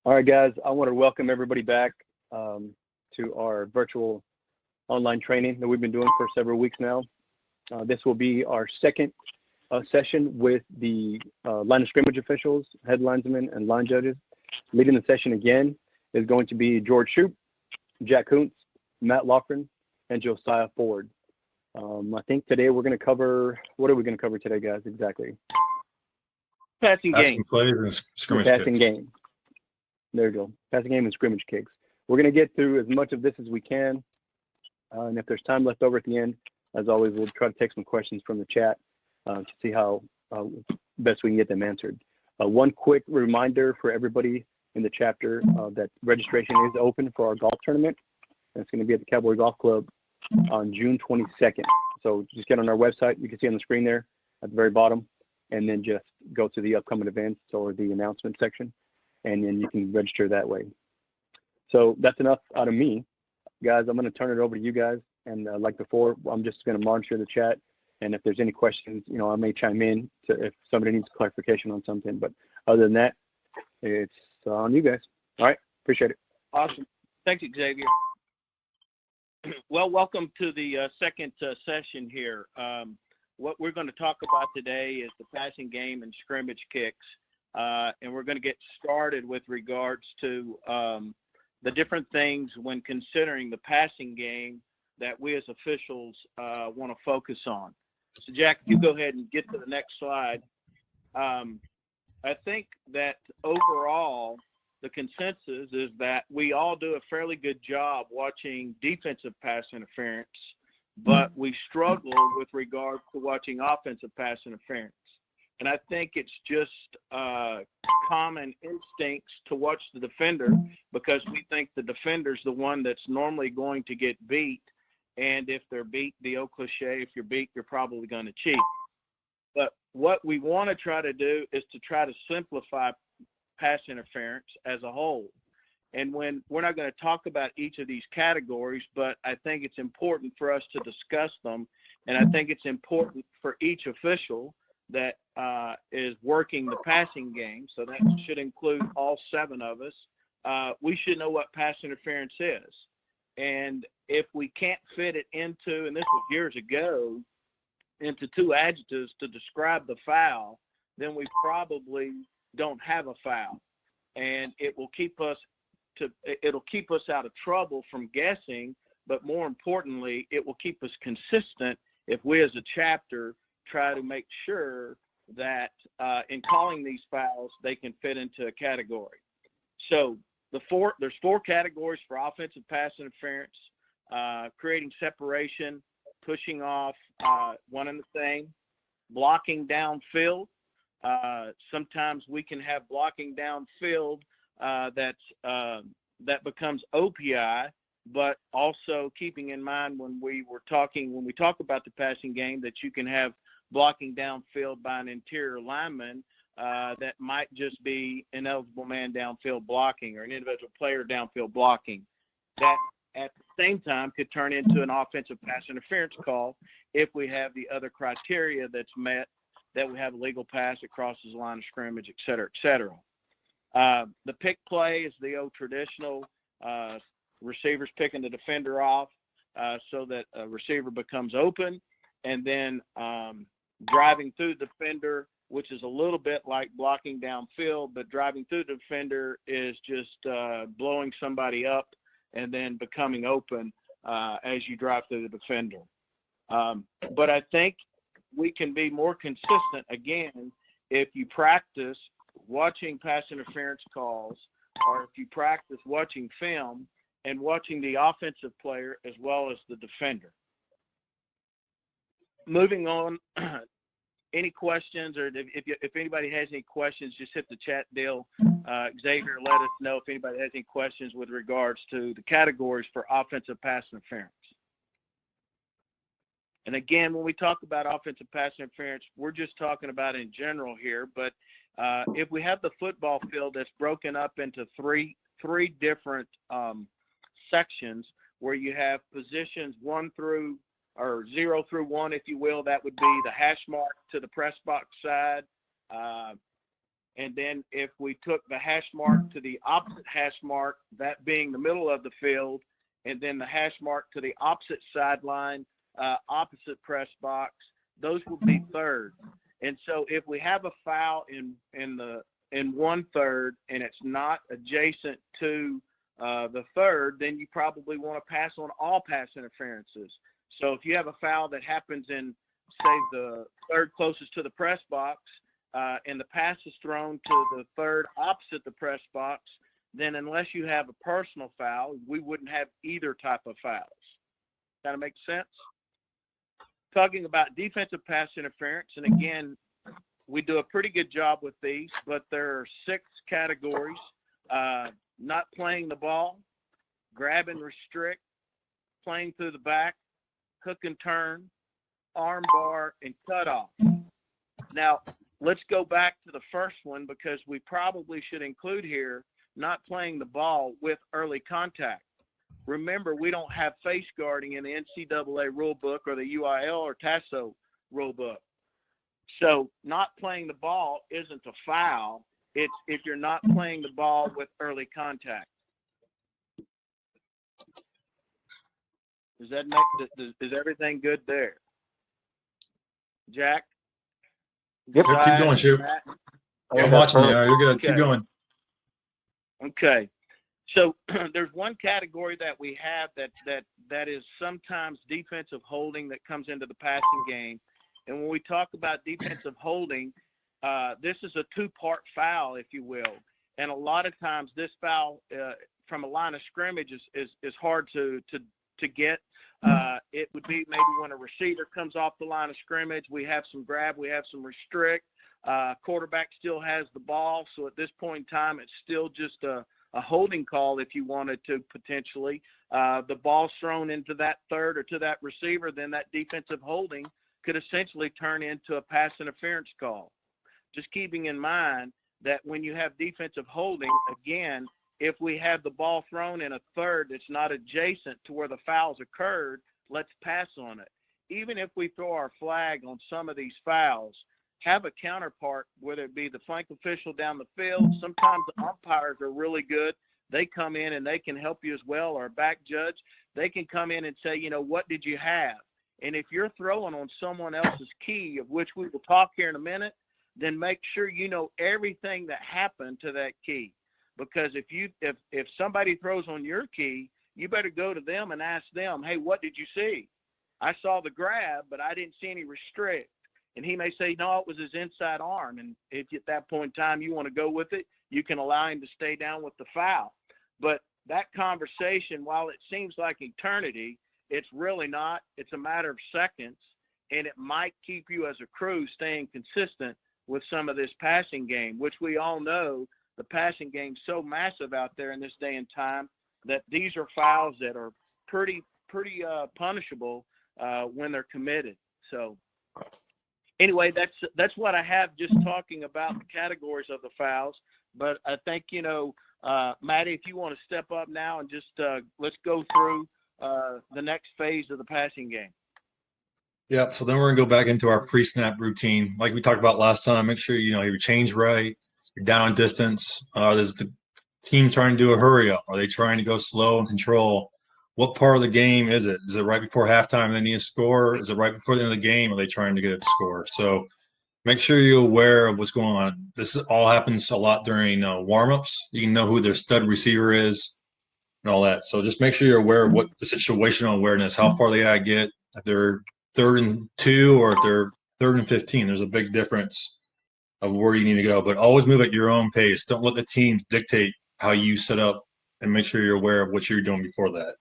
All right, guys, I want to welcome everybody back to our virtual online training that we've been doing for several weeks now. This will be our second session with the line of scrimmage officials, head linesmen, and line judges. Leading the session again is going to be George Shoup, Jack Kuntz, Matt Loughran, and Josiah Ford. I think today we're going to cover, what are we going to cover today, guys, exactly? Passing game. Plays and scrimmage passing kicks. game. There you go. Passing game and scrimmage kicks. We're going to get through as much of this as we can. And if there's time left over at the end, as always, we'll try to take some questions from the chat to see how best we can get them answered. One quick reminder for everybody in the chapter that registration is open for our golf tournament. And it's going to be at the Cowboy Golf Club on June 22nd. So just get on our website. You can see on the screen there at the very bottom, and then just go to the upcoming events or the announcement section, and then you can register that way. So that's enough out of me. Guys, I'm going to turn it over to you guys. And like before, I'm just going to monitor the chat. And if there's any questions, you know, I may chime in if somebody needs clarification on something. But other than that, it's on you guys. All right. Appreciate it. Awesome. Thanks, Xavier. Well, welcome to the second session here. What we're going to talk about today is the passing game and scrimmage kicks. And we're going to get started with regards to the different things when considering the passing game that we as officials want to focus on. So, Jack, if you go ahead and get to the next slide. I think that overall, the consensus is that we all do a fairly good job watching defensive pass interference, but we struggle with regard to watching offensive pass interference. And I think it's just common instincts to watch the defender because we think the defender's the one that's normally going to get beat. And if they're beat, the old cliche, if you're beat, you're probably going to cheat. But what we want to try to do is to try to simplify pass interference as a whole. And when we're not going to talk about each of these categories, but I think it's important for us to discuss them. And I think it's important for each official that is working the passing game. So that should include all 7 of us. We should know what pass interference is. And if we can't fit it into, and this was years ago, into 2 adjectives to describe the foul, then we probably don't have a foul. And it'll keep us out of trouble from guessing, but more importantly, it will keep us consistent if we as a chapter try to make sure that in calling these fouls, they can fit into a category. So there's 4 categories for offensive pass interference: creating separation, pushing off one and the same, blocking downfield. Sometimes we can have blocking downfield that becomes OPI, but also keeping in mind when we talk about the passing game that you can have blocking downfield by an interior lineman that might just be an eligible man downfield blocking or an individual player downfield blocking. That at the same time could turn into an offensive pass interference call if we have the other criteria that's met, that we have a legal pass that crosses the line of scrimmage, et cetera, et cetera. The pick play is the old traditional receivers picking the defender off so that a receiver becomes open, and then driving through the defender, which is a little bit like blocking downfield, but driving through the defender is just blowing somebody up and then becoming open as you drive through the defender. But I think we can be more consistent, again, if you practice watching pass interference calls, or if you practice watching film and watching the offensive player as well as the defender. Moving on, any questions, or if anybody has any questions, just hit the chat deal. Xavier, let us know if anybody has any questions with regards to the categories for offensive pass interference. And again, when we talk about offensive pass interference, we're just talking about in general here. But if we have the football field that's broken up into three different sections, where you have positions 1 through, or 0 through 1, if you will, that would be the hash mark to the press box side. And then if we took the hash mark to the opposite hash mark, that being the middle of the field, and then the hash mark to the opposite sideline, opposite press box, those will be third. And so if we have a foul in 1/3 and it's not adjacent to the third, then you probably want to pass on all pass interferences. So if you have a foul that happens in, say, the third closest to the press box, and the pass is thrown to the third opposite the press box, then unless you have a personal foul, we wouldn't have either type of fouls. Kind of makes sense? Talking about defensive pass interference, and again, we do a pretty good job with these, but there are 6 categories. Not playing the ball, grab and restrict, playing through the back, hook and turn, arm bar, and cutoff. Now, let's go back to the first one, because we probably should include here not playing the ball with early contact. Remember, we don't have face guarding in the NCAA rule book or the UIL or TASO rule book. So not playing the ball isn't a foul. It's if you're not playing the ball with early contact. Is everything good there? Jack? Yep, keep going, Shu. I'm watching you. You're good. Okay. Keep going. Okay. So there's one category that we have that is sometimes defensive holding that comes into the passing game. And when we talk about defensive holding, this is a 2-part foul, if you will. And a lot of times this foul from a line of scrimmage is hard to get. It would be maybe when a receiver comes off the line of scrimmage, we have some grab, we have some restrict. Quarterback still has the ball. So at this point in time, it's still just a holding call if you wanted to potentially. The ball's thrown into that third or to that receiver, then that defensive holding could essentially turn into a pass interference call. Just keeping in mind that when you have defensive holding, again, if we have the ball thrown in a third that's not adjacent to where the foul's occurred, let's pass on it. Even if we throw our flag on some of these fouls, have a counterpart, whether it be the flank official down the field. Sometimes the umpires are really good. They come in and they can help you as well, or a back judge. They can come in and say, what did you have? And if you're throwing on someone else's key, of which we will talk here in a minute, then make sure you know everything that happened to that key. Because if somebody throws on your key, you better go to them and ask them, hey, what did you see? I saw the grab, but I didn't see any restrict. And he may say, no, it was his inside arm. And if at that point in time you want to go with it, you can allow him to stay down with the foul. But that conversation, while it seems like eternity, it's really not. It's a matter of seconds, and it might keep you as a crew staying consistent with some of this passing game, which we all know the passing game's so massive out there in this day and time that these are fouls that are pretty punishable when they're committed. So anyway, that's what I have, just talking about the categories of the fouls. But I think, Maddie, if you want to step up now and just let's go through the next phase of the passing game. Yep. So then we're gonna go back into our pre-snap routine, like we talked about last time. Make sure you change right. You're down distance. There's the team trying to do a hurry up. Are they trying to go slow and control? What part of the game is it? Is it right before halftime they need a score? Is it right before the end of the game? Are they trying to get a score? So make sure you're aware of what's going on. This all happens a lot during warm-ups. You can know who their stud receiver is and all that. So just make sure you're aware of what the situational awareness, how far they gotta get, if they're 3rd and 2 or if they're 3rd and 15. There's a big difference of where you need to go. But always move at your own pace. Don't let the teams dictate how you set up, and make sure you're aware of what you're doing before that.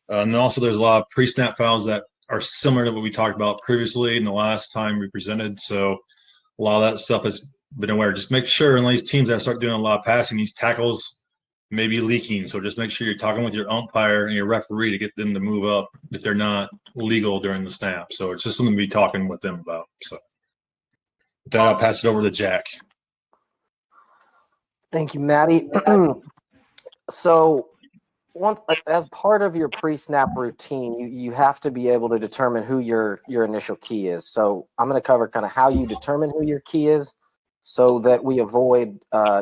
And then also there's a lot of pre-snap fouls that are similar to what we talked about previously in the last time we presented. So a lot of that stuff has been aware. Just make sure in these teams that start doing a lot of passing, these tackles may be leaking. So just make sure you're talking with your umpire and your referee to get them to move up if they're not legal during the snap. So it's just something to be talking with them about. So with that, I'll pass it over to Jack. Thank you, Maddie. So as part of your pre-snap routine, you have to be able to determine who your initial key is. So I'm going to cover kind of how you determine who your key is. so that we avoid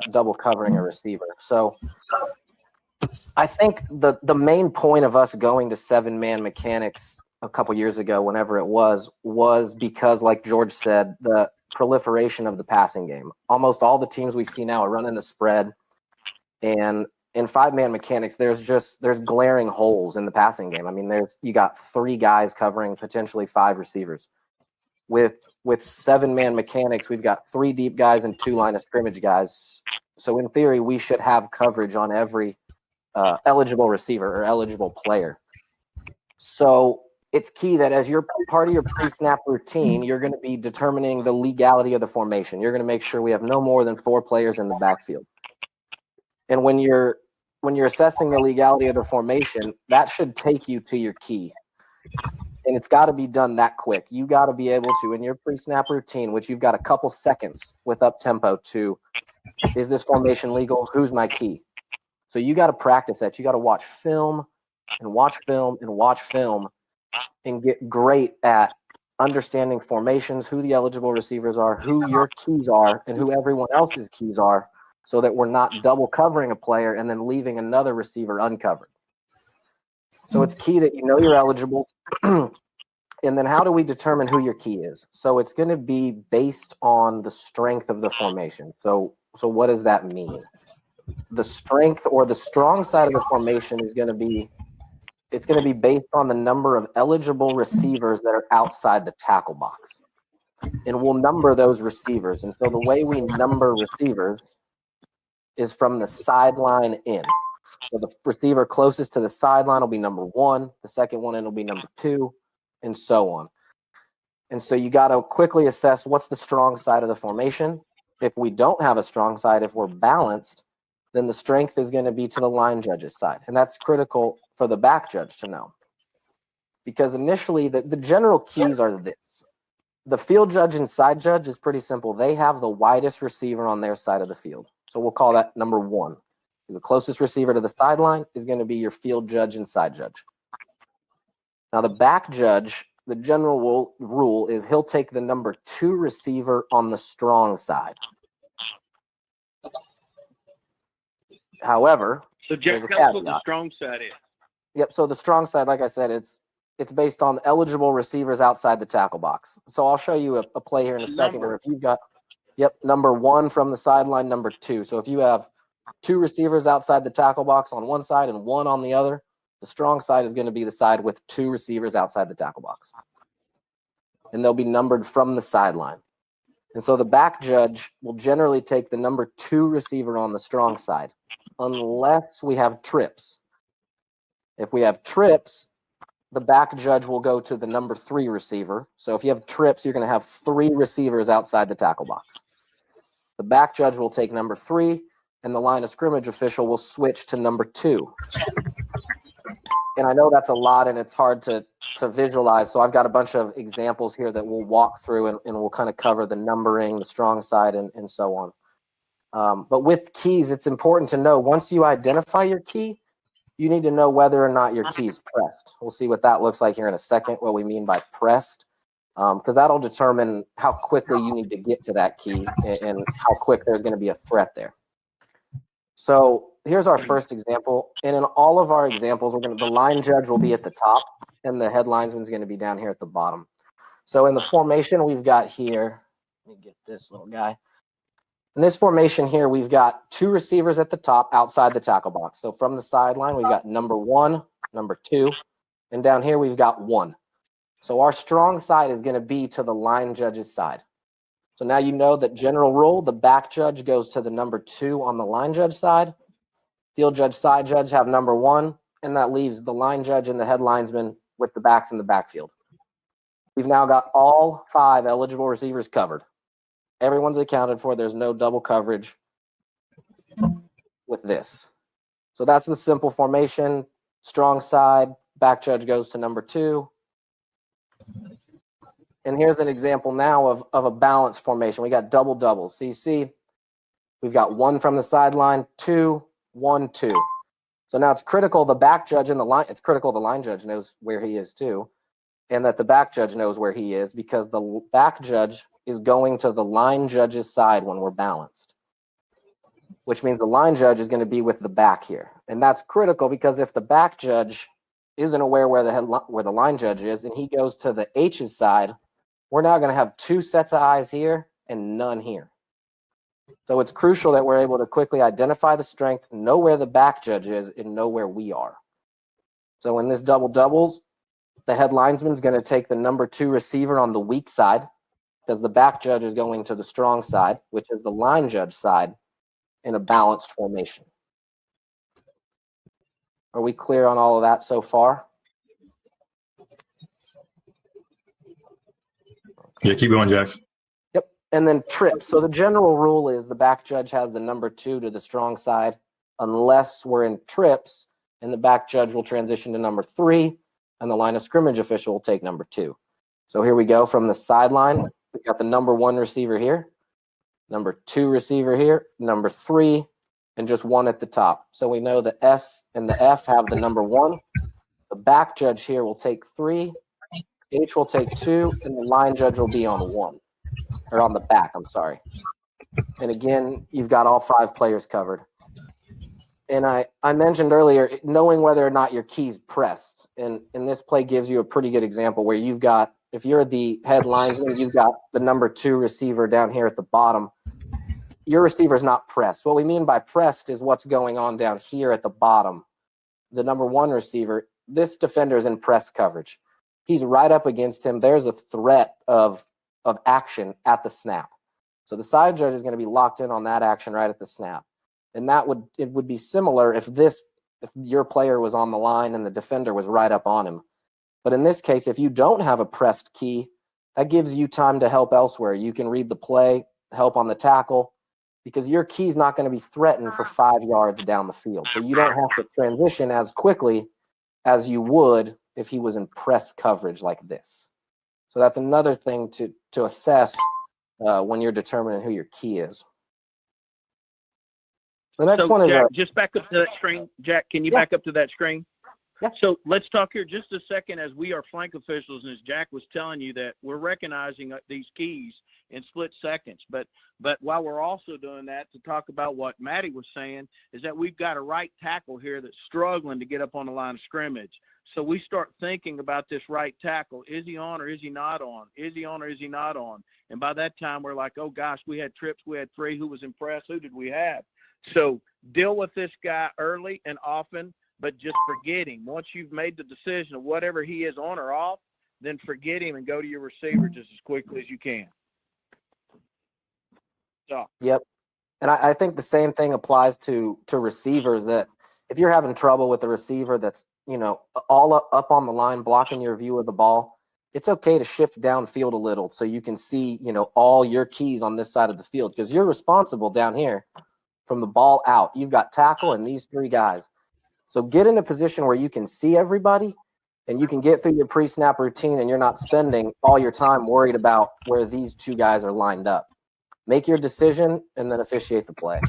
double covering a receiver. So I think the main point of us going to 7-man mechanics a couple years ago, whenever it was because, like George said, the proliferation of the passing game. Almost all the teams we see now are running a spread, and in 5-man mechanics, there's glaring holes in the passing game. I mean, you got 3 guys covering potentially 5 receivers. With 7-man mechanics, we've got 3 deep guys and 2 line of scrimmage guys. So in theory, we should have coverage on every eligible receiver or eligible player. So it's key that as you're part of your pre-snap routine, you're going to be determining the legality of the formation. You're going to make sure we have no more than 4 players in the backfield. And when you're assessing the legality of the formation, that should take you to your key. And it's got to be done that quick. You got to be able to, in your pre-snap routine, which you've got a couple seconds with up tempo to, is this formation legal? Who's my key? So you got to practice that. You got to watch film and watch film and watch film and get great at understanding formations, who the eligible receivers are, who your keys are, and who everyone else's keys are, so that we're not double covering a player and then leaving another receiver uncovered. So it's key that you know your eligibles. And then how do we determine who your key is? So it's going to be based on the strength of the formation. So what does that mean? The strength or the strong side of the formation is going to be, it's going to be based on the number of eligible receivers that are outside the tackle box. And we'll number those receivers. And so the way we number receivers is from the sideline in. So the receiver closest to the sideline will be number 1. The second one in will be number 2, and so on. And so you got to quickly assess what's the strong side of the formation. If we don't have a strong side, if we're balanced, then the strength is going to be to the line judge's side. And that's critical for the back judge to know. Because initially, the general keys are this. The field judge and side judge is pretty simple. They have the widest receiver on their side of the field. So we'll call that number 1. The closest receiver to the sideline is going to be your field judge and side judge. Now, the back judge, the general rule is he'll take the number 2 receiver on the strong side. However, So there's Jack, a tell us what the caveat. strong side is. Yep. So the strong side, like I said, it's based on eligible receivers outside the tackle box. So I'll show you a play here in a second where if you've got, number 1 from the sideline, number 2. So if you have 2 receivers outside the tackle box on one side and 1 on the other, the strong side is going to be the side with 2 receivers outside the tackle box. And they'll be numbered from the sideline. And so the back judge will generally take the number 2 receiver on the strong side, unless we have trips. If we have trips, the back judge will go to the number 3 receiver. So if you have trips, you're going to have 3 receivers outside the tackle box. The back judge will take number 3, and the line of scrimmage official will switch to number 2. And I know that's a lot and it's hard to visualize. So I've got a bunch of examples here that we'll walk through and we'll kind of cover the numbering, the strong side, and so on. But with keys, it's important to know once you identify your key, you need to know whether or not your key is pressed. We'll see what that looks like here in a second, what we mean by pressed, because that'll determine how quickly you need to get to that key and how quick there's going to be a threat there. So here's our first example. And in all of our examples, the line judge will be at the top and the head linesman is going to be down here at the bottom. So in the formation we've got here, let me get this little guy. In this formation here, we've got 2 receivers at the top outside the tackle box. So from the sideline, we've got number 1, number 2, and down here we've got 1. So our strong side is going to be to the line judge's side. So now you know that general rule, the back judge goes to the number 2 on the line judge side. Field judge, side judge have number 1, and that leaves the line judge and the head linesman with the backs in the backfield. We've now got all 5 eligible receivers covered. Everyone's accounted for. There's no double coverage with this. So that's the simple formation. Strong side, back judge goes to number 2. And here's an example now of a balanced formation. We got double doubles. So you see, we've got 1 from the sideline, 2, 1, 2. So now it's critical the back judge and the line, it's critical the line judge knows where he is too, and that the back judge knows where he is, because the back judge is going to the line judge's side when we're balanced, which means the line judge is going to be with the back here. And that's critical because if the back judge isn't aware where the line judge is and he goes to the H's side, we're now going to have 2 sets of eyes here and none here. So it's crucial that we're able to quickly identify the strength, know where the back judge is, and know where we are. So in this double doubles, the head linesman is going to take the number 2 receiver on the weak side because the back judge is going to the strong side, which is the line judge side, in a balanced formation. Are we clear on all of that so far? Yeah, keep going, Jack. Yep. And then trips. So the general rule is the back judge has the number 2 to the strong side, unless we're in trips, and the back judge will transition to number 3, and the line of scrimmage official will take number 2. So here we go from the sideline. We got the number 1 receiver here, number 2 receiver here, number 3, and just 1 at the top. So we know the S and the F have the number 1. The back judge here will take 3, H will take 2, and the line judge will be on 1, or on the back, I'm sorry. And again, you've got all 5 players covered. And I mentioned earlier, knowing whether or not your key's pressed. And this play gives you a pretty good example where you've got, if you're the head linesman, you've got the number 2 receiver down here at the bottom. Your receiver's not pressed. What we mean by pressed is what's going on down here at the bottom. The number 1 receiver, this defender's in press coverage. He's right up against him. There's a threat of action at the snap. So the side judge is going to be locked in on that action right at the snap. And it would be similar if your player was on the line and the defender was right up on him. But in this case, if you don't have a pressed key, that gives you time to help elsewhere. You can read the play, help on the tackle, because your key's not going to be threatened for 5 yards down the field. So you don't have to transition as quickly as you would if he was in press coverage like this. So that's another thing to assess when you're determining who your key is. The next one is Jack, just back up to that screen. Jack, can you back up to that screen? Yeah. So let's talk here just a second as we are flank officials, and as Jack was telling you that we're recognizing these keys in split seconds. But while we're also doing that, to talk about what Matty was saying, is that we've got a right tackle here that's struggling to get up on the line of scrimmage. So we start thinking about this right tackle. Is he on or is he not on? Is he on or is he not on? And by that time, we're like, oh, gosh, we had trips. We had 3. Who was impressed? Who did we have? So deal with this guy early and often, but just forget him. Once you've made the decision of whatever he is on or off, then forget him and go to your receiver just as quickly as you can. So. Yep. And I think the same thing applies to receivers, that if you're having trouble with the receiver that's, all up on the line blocking your view of the ball, it's okay to shift downfield a little so you can see, all your keys on this side of the field, because you're responsible down here from the ball out. You've got tackle and these 3 guys. So get in a position where you can see everybody and you can get through your pre-snap routine and you're not spending all your time worried about where these 2 guys are lined up. Make your decision and then officiate the play.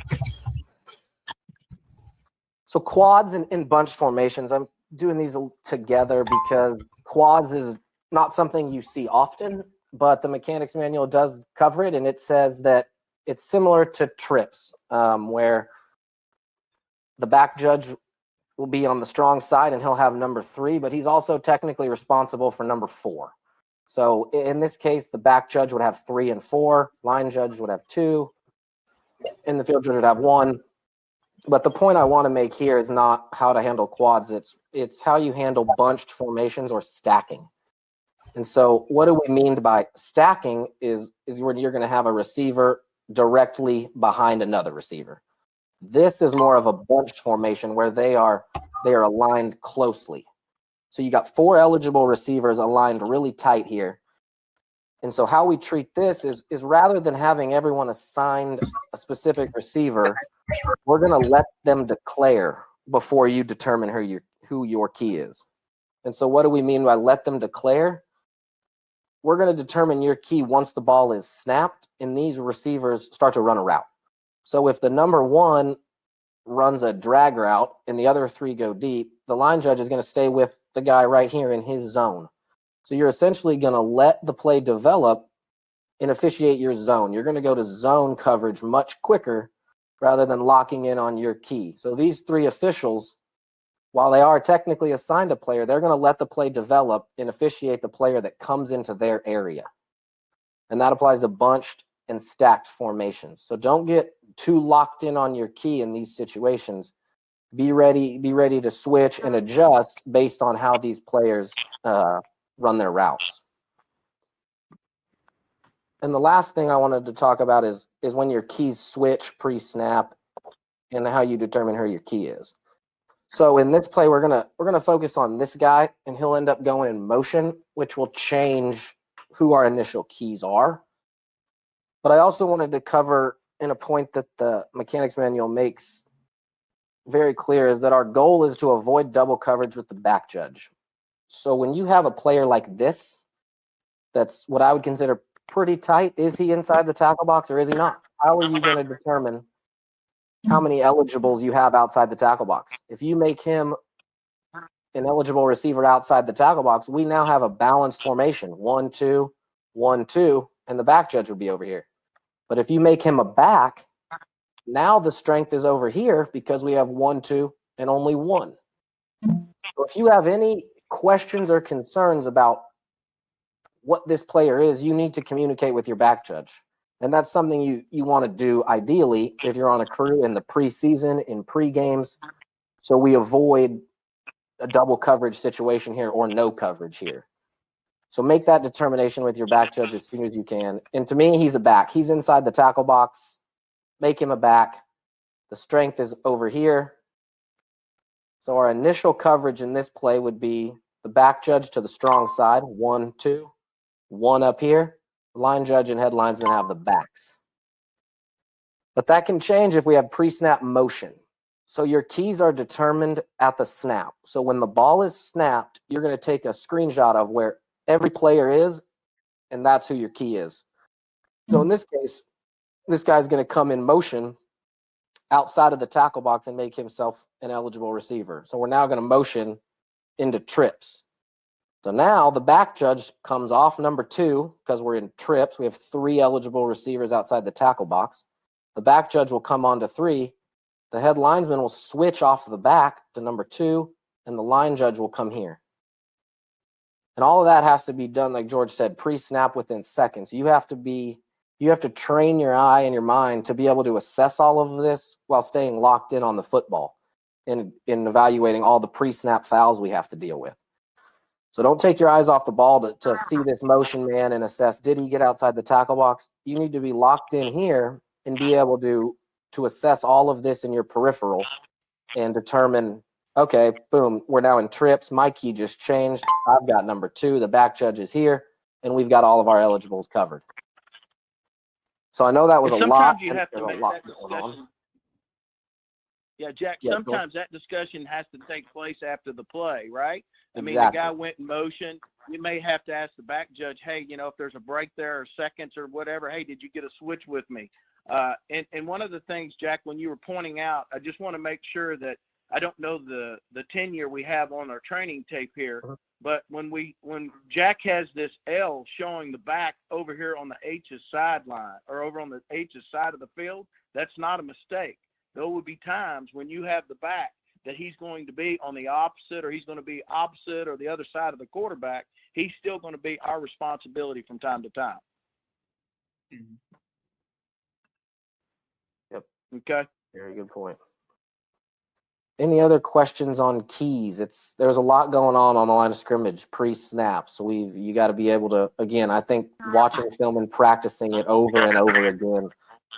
So quads and bunch formations, I'm doing these together because quads is not something you see often, but the mechanics manual does cover it, and it says that it's similar to trips, where the back judge will be on the strong side and he'll have number 3, but he's also technically responsible for number 4. So in this case, the back judge would have 3 and 4, line judge would have 2, and the field judge would have 1. But the point I want to make here is not how to handle quads. It's how you handle bunched formations or stacking. And so what do we mean by stacking is when you're going to have a receiver directly behind another receiver. This is more of a bunched formation where they are aligned closely. So you got 4 eligible receivers aligned really tight here. And so how we treat this is rather than having everyone assigned a specific receiver, we're going to let them declare before you determine who your key is. And so what do we mean by let them declare? We're going to determine your key once the ball is snapped and these receivers start to run a route. So if the number 1 runs a drag route and the other 3 go deep, the line judge is going to stay with the guy right here in his zone. So you're essentially going to let the play develop and officiate your zone. You're going to go to zone coverage much quicker rather than locking in on your key. So these three officials, while they are technically assigned a player, they're going to let the play develop and officiate the player that comes into their area. And that applies to bunched and stacked formations. So don't get too locked in on your key in these situations. Be ready to switch and adjust based on how these players run their routes. And the last thing I wanted to talk about is when your keys switch pre-snap and how you determine who your key is. So in this play, we're gonna focus on this guy, and he'll end up going in motion, which will change who our initial keys are. But I also wanted to cover in a point that the mechanics manual makes very clear is that our goal is to avoid double coverage with the back judge. So when you have a player like this, that's what I would consider pretty tight. Is he inside the tackle box or is he not? How are you going to determine how many eligibles you have outside the tackle box? If you make him an eligible receiver outside the tackle box, we now have a balanced formation. 1-2, 1-2, and the back judge would be over here. But if you make him a back, now the strength is over here because we have 1-2 and only 1. So if you have any questions or concerns about what this player is, you need to communicate with your back judge. And that's something you want to do ideally if you're on a crew in the preseason, in pre-games, so we avoid a double coverage situation here or no coverage here. So make that determination with your back judge as soon as you can. And to me, he's a back. He's inside the tackle box. Make him a back. The strength is over here. So our initial coverage in this play would be the back judge to the strong side, 1-2, 1 up here. The line judge and head linesman have the backs. But that can change if we have pre-snap motion. So your keys are determined at the snap. So when the ball is snapped, you're going to take a screenshot of where every player is, and that's who your key is. So in this case, this guy's going to come in motion outside of the tackle box and make himself an eligible receiver. So we're now going to motion into trips. So now the back judge comes off number 2 because we're in trips. We have 3 eligible receivers outside the tackle box. The back judge will come on to 3. The head linesman will switch off the back to number 2, and the line judge will come here. And all of that has to be done, like George said, pre-snap within seconds. You have to train your eye and your mind to be able to assess all of this while staying locked in on the football and in evaluating all the pre-snap fouls we have to deal with. So don't take your eyes off the ball to see this motion man and assess, did he get outside the tackle box? You need to be locked in here and be able to assess all of this in your peripheral and determine, okay, boom, we're now in trips. My key just changed. I've got number 2. The back judge is here, and we've got all of our eligibles covered. So I know that was a lot. Sometimes you have to make that discussion. Yeah, Jack, sometimes that discussion has to take place after the play, right? I mean, the guy went in motion. You may have to ask the back judge, hey, if there's a break there or seconds or whatever, hey, did you get a switch with me? And one of the things, Jack, when you were pointing out, I just want to make sure that I don't know the tenure we have on our training tape here, but when Jack has this L showing the back over here on the H's sideline or over on the H's side of the field, that's not a mistake. There would be times when you have the back that he's going to be on the opposite or he's going to be opposite or the other side of the quarterback. He's still going to be our responsibility from time to time. Mm-hmm. Yep. Okay. Very good point. Any other questions on keys? There's a lot going on the line of scrimmage pre-snap. So you got to be able to, again, I think watching film and practicing it over and over again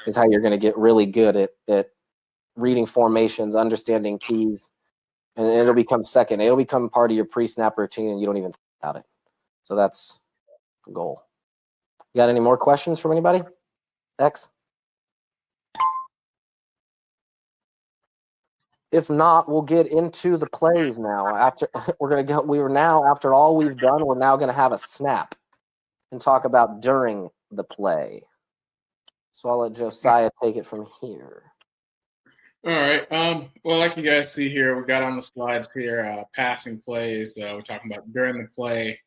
is how you're going to get really good at reading formations, understanding keys, and it'll become second. It'll become part of your pre-snap routine, and you don't even think about it. So that's the goal. You got any more questions from anybody? X? If not, we'll get into the plays now. After all we've done, we're now going to have a snap and talk about during the play. So I'll let Josiah take it from here. All right. Well, like you guys see here, we got on the slides here, passing plays. We're talking about during the play.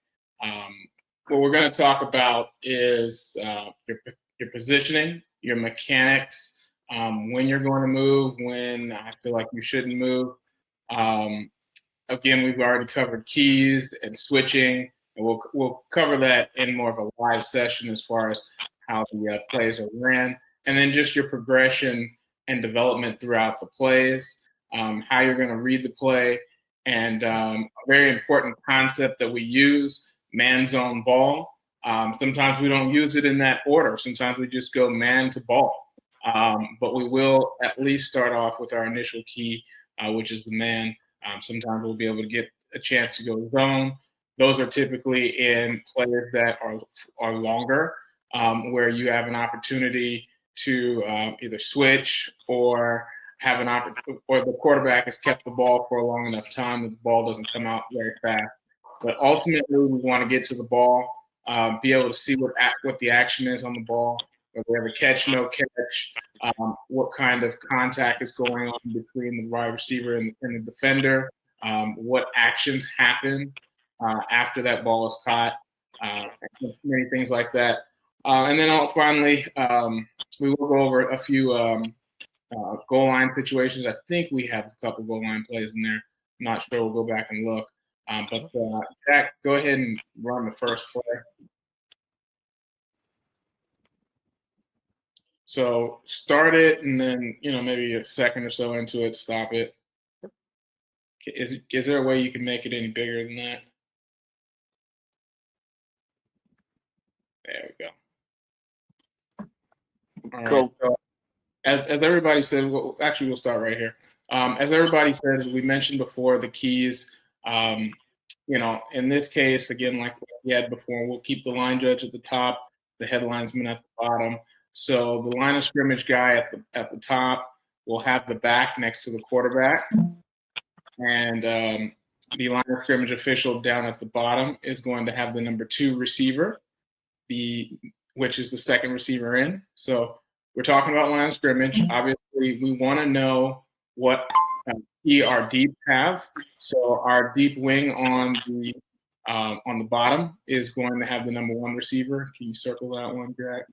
what we're going to talk about is your positioning, your mechanics, when you're going to move, when I feel like you shouldn't move. Again, we've already covered keys and switching, and we'll cover that in more of a live session as far as how the plays are ran, and then just your progression and development throughout the plays, how you're going to read the play, and a very important concept that we use, man zone ball. Sometimes we don't use it in that order. Sometimes we just go man to ball, but we will at least start off with our initial key, which is the man. Sometimes we'll be able to get a chance to go zone. Those are typically in plays that are longer, where you have an opportunity to either switch or have an opportunity, or the quarterback has kept the ball for a long enough time that the ball doesn't come out very fast. But ultimately, we want to get to the ball, be able to see what the action is on the ball, whether we have a catch, no catch, what kind of contact is going on between the wide receiver and the defender, what actions happen after that ball is caught, many things like that. And then finally, we will go over a few goal line situations. I think we have a couple goal line plays in there. I'm not sure. We'll go back and look. But Jack, go ahead and run the first play. So start it, and then maybe a second or so into it, stop it. Is there a way you can make it any bigger than that? There we go. All right. Cool. So as everybody said, actually we'll start right here. As everybody said, as we mentioned before, the keys. In this case, again, like we had before, we'll keep the line judge at the top, the head linesman at the bottom. So the line of scrimmage guy at the top will have the back next to the quarterback, and the line of scrimmage official down at the bottom is going to have the number 2 receiver, which is the second receiver in. So we're talking about line of scrimmage. Obviously, we want to know what key our deep have. So our deep wing on the bottom is going to have the number 1 receiver. Can you circle that one, Jack?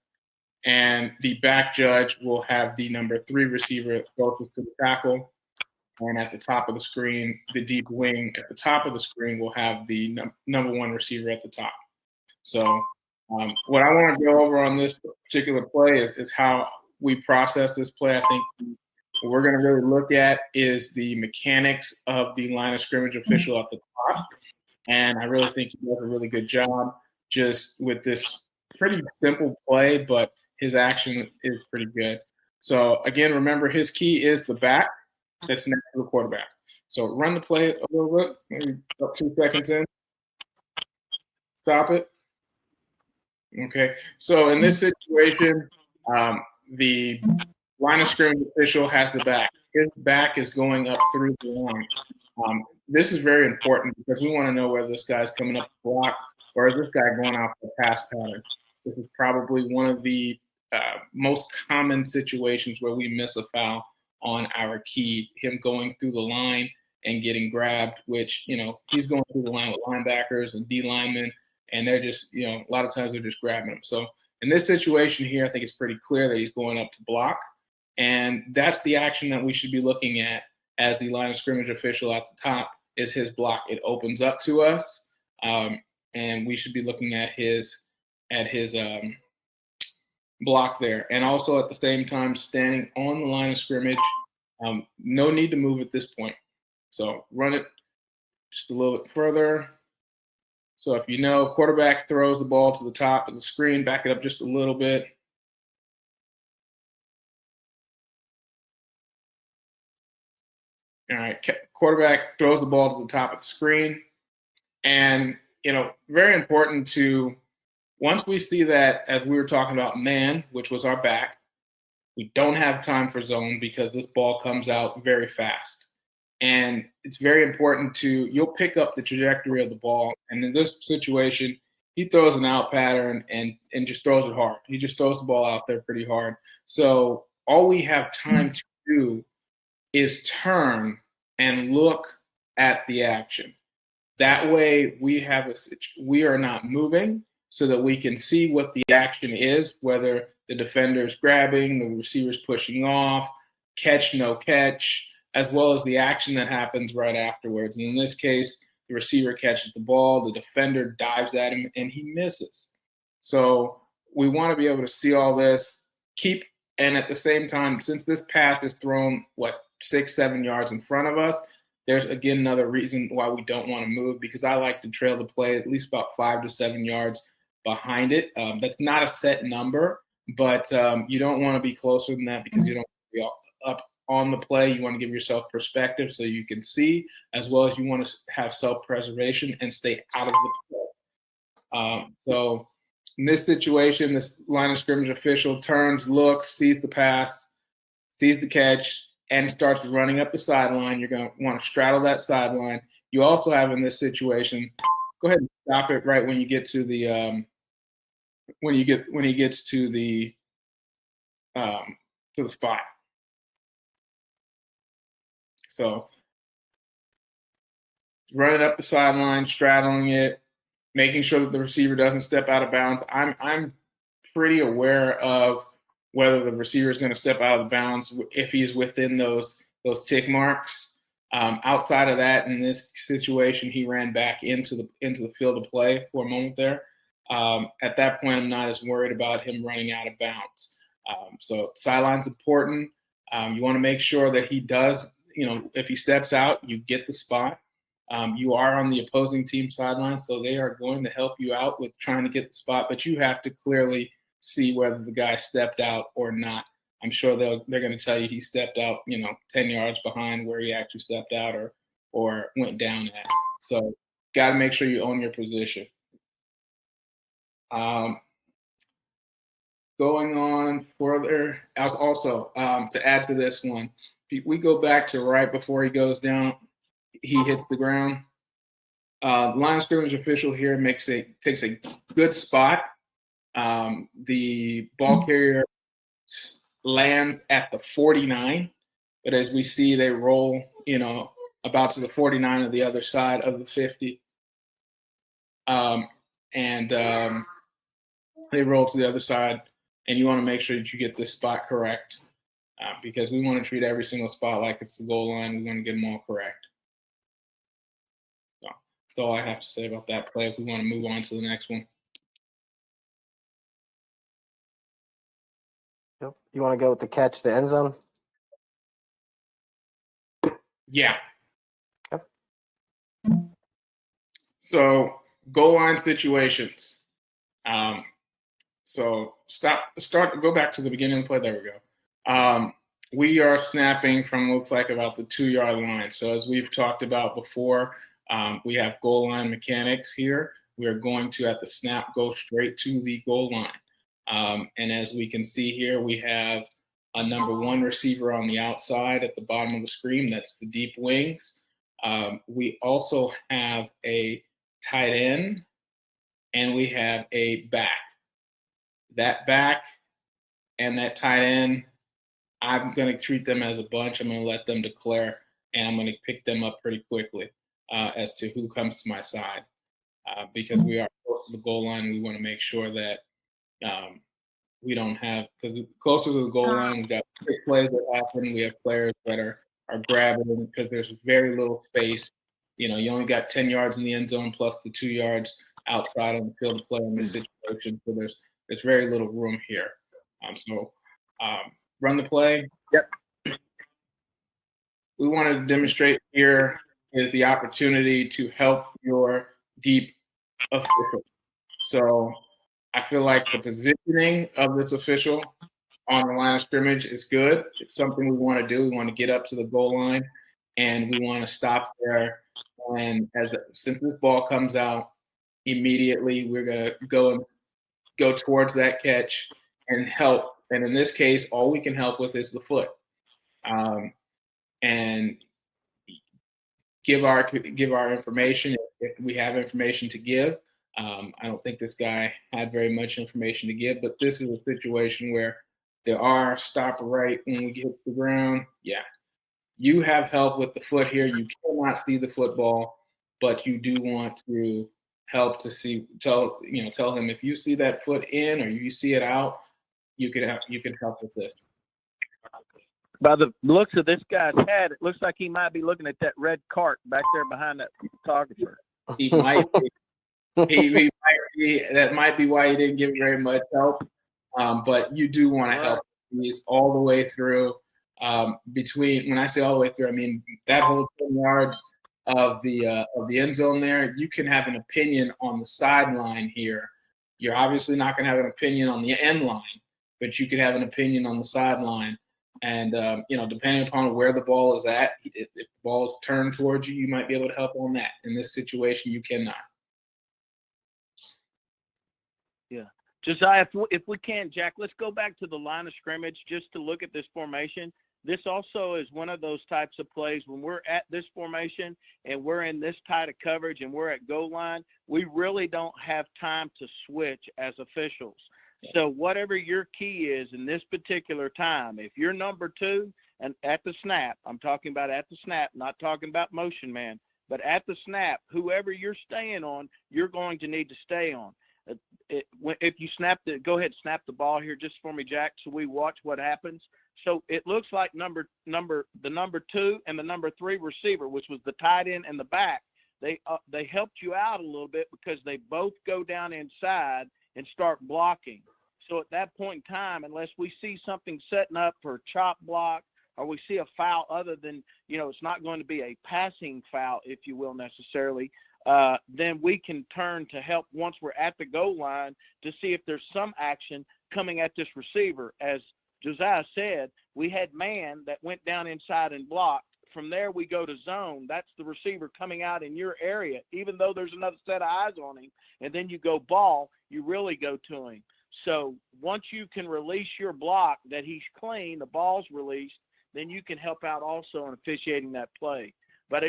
And the back judge will have the number 3 receiver closest to the tackle. And at the top of the screen, the deep wing at the top of the screen will have the number 1 receiver at the top. So what I want to go over on this particular play is how we process this play. I think what we're going to really look at is the mechanics of the line of scrimmage official at the top. And I really think he does a really good job just with this pretty simple play, but his action is pretty good. So again, remember his key is the back that's next to the quarterback. So run the play a little bit, maybe about 2 seconds in. Stop it. Okay. So in this situation, the line of scrimmage official has the back. His back is going up through the line. This is very important because we want to know whether this guy's coming up the block or is this guy going off the pass pattern. This is probably one of the most common situations where we miss a foul on our key, him going through the line and getting grabbed, which, he's going through the line with linebackers and D linemen, and they're just, a lot of times they're just grabbing him. So in this situation here, I think it's pretty clear that he's going up to block, and that's the action that we should be looking at as the line of scrimmage official at the top is his block. It opens up to us, and we should be looking at his block there. And also at the same time, standing on the line of scrimmage. No need to move at this point. So run it just a little bit further. So if quarterback throws the ball to the top of the screen, back it up just a little bit. All right, quarterback throws the ball to the top of the screen. And, very important to, once we see that, as we were talking about man, which was our back, we don't have time for zone because this ball comes out very fast. And it's very important you'll pick up the trajectory of the ball. And in this situation, he throws an out pattern and just throws it hard. He just throws the ball out there pretty hard. So all we have time to do is turn and look at the action. That way we are not moving. so that we can see what the action is, whether the defender's grabbing, the receiver's pushing off, catch, no catch, as well as the action that happens right afterwards. And in this case, the receiver catches the ball, the defender dives at him, and he misses. So we want to be able to see all this, and at the same time, since this pass is thrown, 6-7 yards in front of us, there's, again, another reason why we don't want to move, because I like to trail the play at least about 5 to 7 yards behind it. That's not a set number, but you don't want to be closer than that because you don't want to be up on the play. You want to give yourself perspective so you can see, as well as you want to have self-preservation and stay out of the play. So in this situation, this line of scrimmage official turns, looks, sees the pass, sees the catch, and starts running up the sideline. You're going to want to straddle that sideline. You also have in this situation, go ahead and stop it right when you get to the when he gets to the spot. So running up the sideline, straddling it, making sure that the receiver doesn't step out of bounds. I'm pretty aware of whether the receiver is going to step out of the bounds if he's within those tick marks. Outside of that, in this situation, he ran back into the field of play for a moment there. At that point, I'm not as worried about him running out of bounds. So sideline's important. You want to make sure that he does, if he steps out, you get the spot. You are on the opposing team sideline, so they are going to help you out with trying to get the spot, but you have to clearly see whether the guy stepped out or not. I'm sure they're going to tell you he stepped out, 10 yards behind where he actually stepped out or went down at. So got to make sure you own your position. Going on further, also to add to this one, we go back to right before he goes down, he hits the ground. Line of scrimmage official here takes a good spot. The ball carrier lands at the 49, but as we see, they roll, about to the 49 of the other side of the 50. They roll to the other side, and you want to make sure that you get this spot correct because we want to treat every single spot like it's the goal line. We want to get them all correct. So that's all I have to say about that play if we want to move on to the next one. Yep. You want to go with the catch to end zone? Yeah. Yep. So goal line situations. So go back to the beginning of the play. There we go. We are snapping from looks like about the 2-yard line. So as we've talked about before, we have goal line mechanics here. We are going to, at the snap, go straight to the goal line. And as we can see here, we have a number 1 receiver on the outside at the bottom of the screen. That's the deep wings. We also have a tight end, and we have a back. That back and that tight end, I'm going to treat them as a bunch. I'm going to let them declare, and I'm going to pick them up pretty quickly as to who comes to my side. Because we are close to the goal line, we want to make sure that we don't have, because closer to the goal line, we've got quick plays that happen. We have players that are grabbing because there's very little space. You only got 10 yards in the end zone plus the 2 yards outside on the field of play in this situation. So there's very little room here. So run the play. Yep. We want to demonstrate here is the opportunity to help your deep official. So I feel like the positioning of this official on the line of scrimmage is good. It's something we want to do. We want to get up to the goal line, and we want to stop there. And since this ball comes out, immediately we're going to go towards that catch and help. And in this case, all we can help with is the foot, and give our information if we have information to give. I don't think this guy had very much information to give, but this is a situation where there are stop right when we get to the ground. Yeah, you have help with the foot here. You cannot see the football, but you do want to help to tell him if you see that foot in or you see it out, you can help with this. By the looks of this guy's head, it looks like he might be looking at that red cart back there behind that photographer. He might be. He might be. That might be why he didn't give very much help. But you do want to help these all the way through. Between, when I say all the way through, I mean that whole 10 yards of the end zone there. You can have an opinion on the sideline here. You're obviously not going to have an opinion on the end line, but you could have an opinion on the sideline. And, depending upon where the ball is at, if the ball is turned towards you, you might be able to help on that. In this situation, you cannot. Yeah. Josiah, if we can, Jack, let's go back to the line of scrimmage just to look at this formation. This also is one of those types of plays when we're at this formation and we're in this tight of coverage and we're at goal line, we really don't have time to switch as officials. So whatever your key is in this particular time, if you're number 2 and at the snap, I'm talking about at the snap, not talking about motion man, but at the snap, whoever you're staying on, you're going to need to stay on. If you go ahead and snap the ball here just for me, Jack, so we watch what happens. So it looks like the number 2 and the number 3 receiver, which was the tight end and the back, they helped you out a little bit because they both go down inside and start blocking. So at that point in time, unless we see something setting up for a chop block or we see a foul other than, it's not going to be a passing foul, if you will, necessarily, then we can turn to help once we're at the goal line to see if there's some action coming at this receiver. As Josiah said, we had man that went down inside and blocked. From there, we go to zone. That's the receiver coming out in your area, even though there's another set of eyes on him. And then you go ball, you really go to him. So once you can release your block that he's clean, the ball's released, then you can help out also in officiating that play. But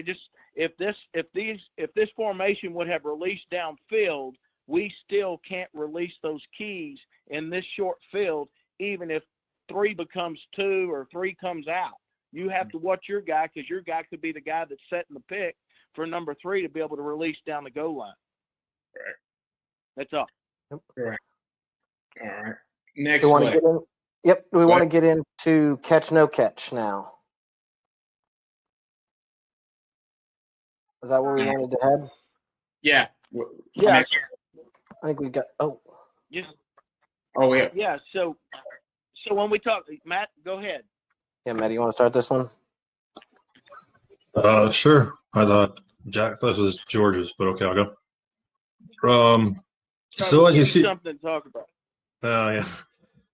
if this formation would have released downfield, we still can't release those keys in this short field, even if 3 becomes 2 or 3 comes out. You have to watch your guy because your guy could be the guy that's setting the pick for number 3 to be able to release down the goal line. Right. That's all. Correct. All right. Next Do play. we want to get into catch, no catch now? Is that where we wanted to head? Yeah. Yeah. I think we got. Just. Oh yeah. Yeah. So when we talk, Matt, go ahead. Yeah, Matt, you want to start this one? Sure. I thought this was George's, but okay, I'll go. So as you see, something to talk about. Yeah.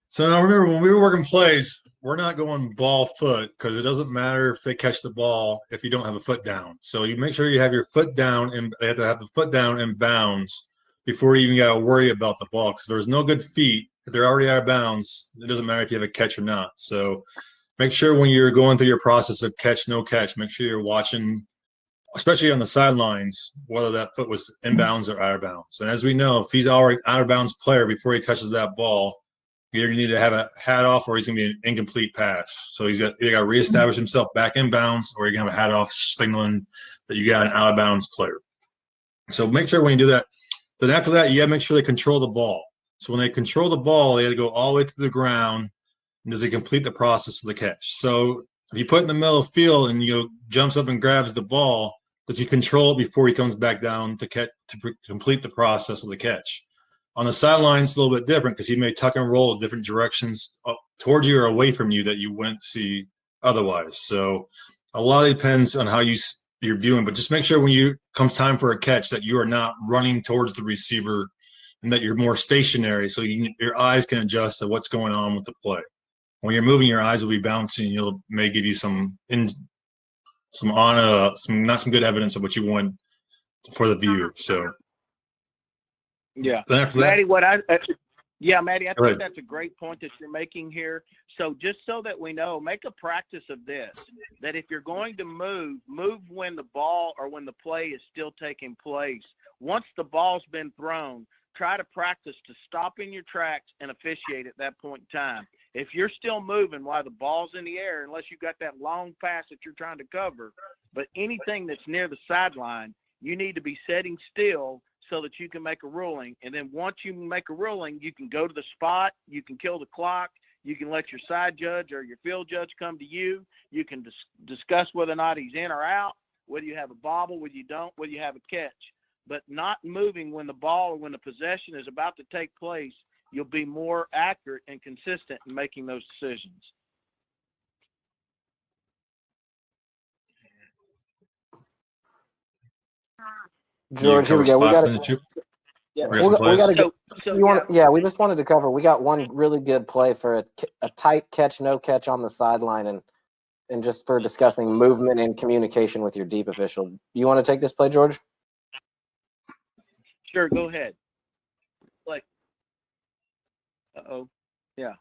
So now remember, when we were working plays, we're not going ball foot because it doesn't matter if they catch the ball if you don't have a foot down. So you make sure you have your foot down, and they have to have the foot down in bounds before you even got to worry about the ball, because there's no good feet. If they're already out of bounds, it doesn't matter if you have a catch or not. So make sure when you're going through your process of catch, no catch, make sure you're watching, especially on the sidelines, whether that foot was in bounds or out of bounds. And as we know, if he's already out of bounds player before he touches that ball, either you need to have a hat off or he's going to be an incomplete pass. So he's got either got to reestablish himself back in bounds or you're going to have a hat off signaling that you got an out of bounds player. So make sure when you do that. Then after that, you got to make sure they control the ball. So when they control the ball, they got to go all the way to the ground. And does he complete the process of the catch? So if you put it in the middle of the field and jumps up and grabs the ball, does he control it before he comes back down to complete the process of the catch? On the sideline, it's a little bit different because he may tuck and roll in different directions up towards you or away from you that you wouldn't see otherwise. So a lot depends on how you're viewing, but just make sure when comes time for a catch that you are not running towards the receiver and that you're more stationary so your eyes can adjust to what's going on with the play. When you're moving, your eyes will be bouncing. May give you some not some good evidence of what you want for the view. So yeah, then after that, Maddie, I think that's a great point that you're making here. So just so that we know, make a practice of this, that if you're going to move when the ball or when the play is still taking place. Once the ball's been thrown, try to practice to stop in your tracks and officiate at that point in time. If you're still moving while the ball's in the air, unless you've got that long pass that you're trying to cover, but anything that's near the sideline, you need to be setting still so that you can make a ruling. And then once you make a ruling, you can go to the spot, you can kill the clock, you can let your side judge or your field judge come to you. You can discuss whether or not he's in or out, whether you have a bobble, whether you don't, whether you have a catch. But not moving when the ball or when the possession is about to take place, you'll be more accurate and consistent in making those decisions. George, here we go. We got it. Yeah, We got to go. We just wanted to cover. We got one really good play for a tight catch, no catch on the sideline, and just for discussing movement and communication with your deep official. You want to take this play, George? Sure, go ahead. Like, yeah.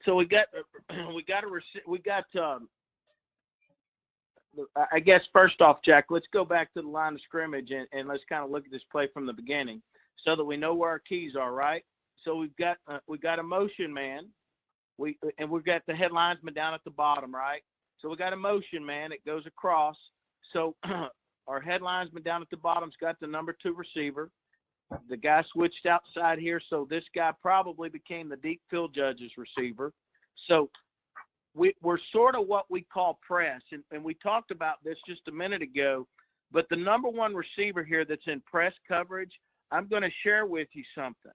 So I guess first off, Jack, let's go back to the line of scrimmage and let's kind of look at this play from the beginning so that we know where our keys are, right? So we've got a motion man. We've got the head linesman down at the bottom, right? So we got a motion man. It goes across. So our head linesman down at the bottom's got the number 2 receiver. The guy switched outside here, so this guy probably became the deep field judge's receiver. So we're sort of what we call press, and we talked about this just a minute ago, but the number 1 receiver here that's in press coverage, I'm going to share with you something,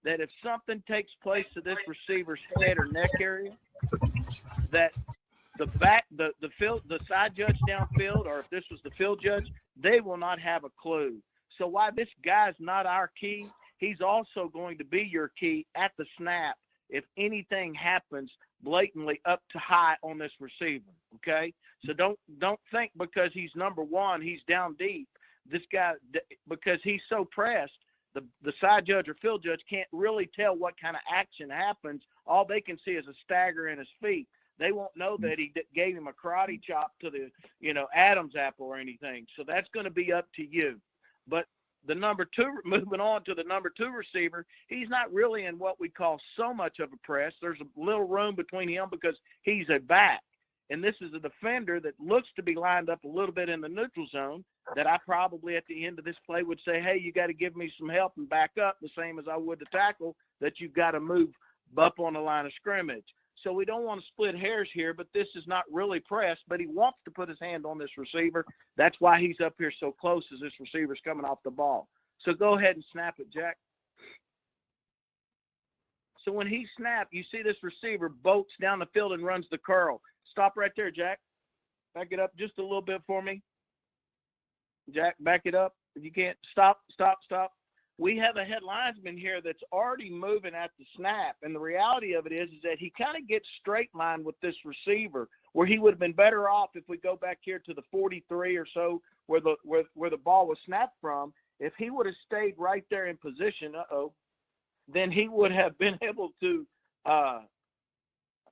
that if something takes place to this receiver's head or neck area, that the side judge downfield, or if this was the field judge, they will not have a clue. So while this guy's not our key, he's also going to be your key at the snap if anything happens blatantly up to high on this receiver, okay? So don't think because he's number 1, he's down deep. This guy, because he's so pressed, the side judge or field judge can't really tell what kind of action happens. All they can see is a stagger in his feet. They won't know that he gave him a karate chop to the, Adam's apple or anything. So that's going to be up to you. But the number 2, moving on to the number 2 receiver, he's not really in what we call so much of a press. There's a little room between him because he's a back. And this is a defender that looks to be lined up a little bit in the neutral zone that I probably at the end of this play would say, hey, you got to give me some help and back up the same as I would the tackle, that you've got to move up on the line of scrimmage. So we don't want to split hairs here, but this is not really press, but he wants to put his hand on this receiver. That's why he's up here so close as this receiver's coming off the ball. So go ahead and snap it, Jack. So when he snapped, you see this receiver bolts down the field and runs the curl. Stop right there, Jack. Back it up just a little bit for me. Jack, back it up. If you can't, stop. We have a head linesman here that's already moving at the snap. And the reality of it is that he kind of gets straight line with this receiver, where he would have been better off if we go back here to the 43 or so where the ball was snapped from. If he would have stayed right there in position, then he would have been able to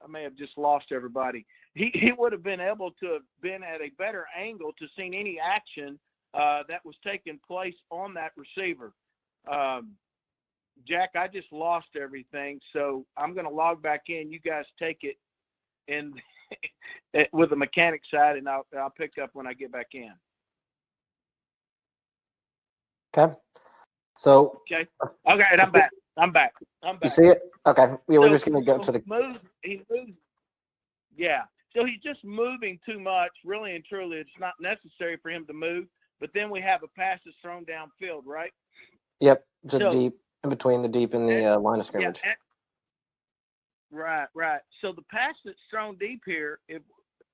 I may have just lost everybody. He would have been able to have been at a better angle to see any action that was taking place on that receiver. Jack, I just lost everything, so I'm going to log back in. You guys take it in with the mechanic side, and I'll pick up when I get back in. Okay. So. Okay. Okay, and I'm back. You see it? Okay. Yeah, we're just going to go to the move. He moves. Yeah. So he's just moving too much. Really and truly, it's not necessary for him to move. But then we have a pass that's thrown downfield, right? Yep. Deep, in between the deep and the line of scrimmage. Yeah, right. So the pass that's thrown deep here,